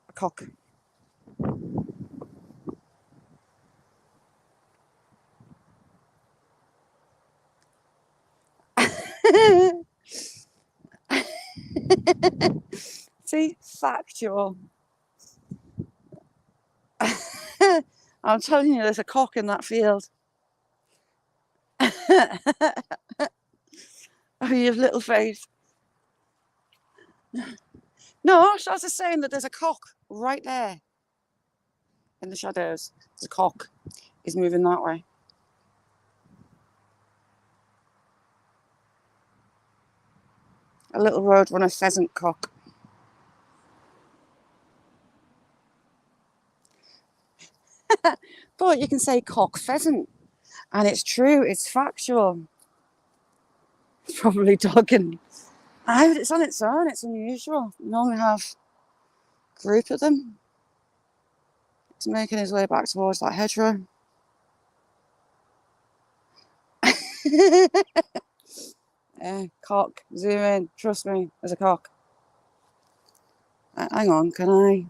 A cock. See, factual. I'm telling you, there's a cock in that field. Oh, you have little face. No, I was just saying that there's a cock right there in the shadows. There's a cock. He's moving that way. A little roadrunner pheasant cock. But you can say cock pheasant, and it's true. It's factual. It's probably dogging. But it's on its own. It's unusual. You normally have a group of them. He's making his way back towards that hedgerow. Cock. Zoom in. Trust me. There's a cock. Hang on. Can I?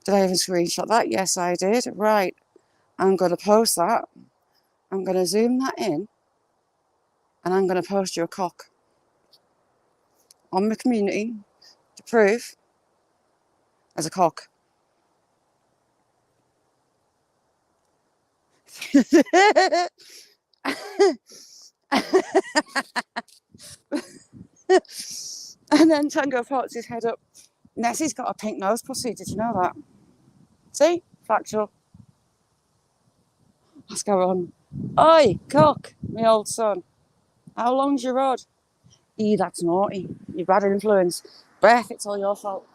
Did I even screenshot that? Yes, I did. Right. I'm going to post that. I'm going to zoom that in. And I'm going to post you a cock on my community to prove there's a cock. And then Tango pops his head up. Nessie's got a pink nose pussy. Did you know that? See? Factual. Let's go on. Oi, cock, my old son. How long's your rod? That's naughty. You're bad influence. Beth, it's all your fault.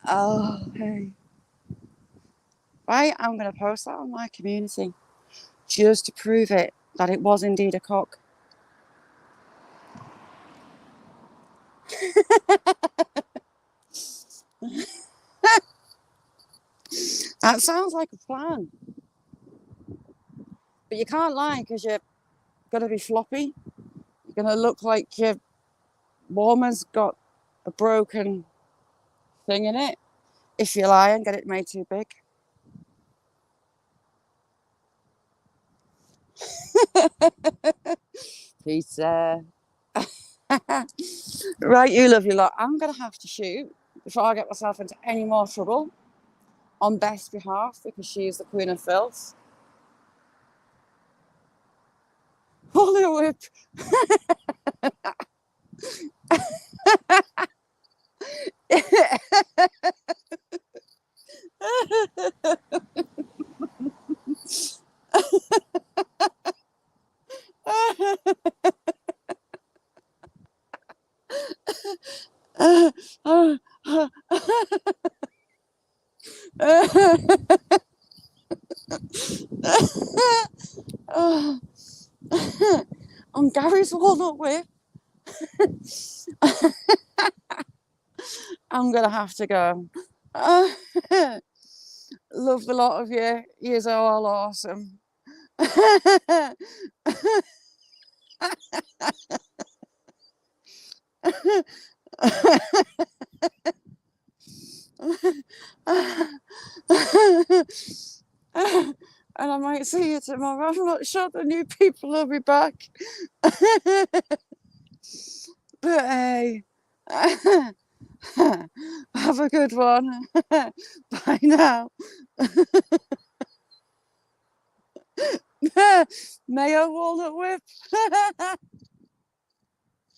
Oh, hey. Right, I'm going to post that on my community just to prove it, that it was indeed a cock. That sounds like a plan. But you can't lie because you're going to be floppy. You're going to look like your warmer's got a broken thing in it if you lie and get it made too big. Peter. Right, you lovely lot. I'm going to have to shoot before I get myself into any more trouble on Beth's behalf, because she is the queen of filth. Holy whip. On Gary's walnut whip. I'm gonna have to go. Love the lot of you. You're all awesome. And I might see you tomorrow. I'm not sure the new people will be back. But hey, have a good one. Bye now. Mayo walnut whip.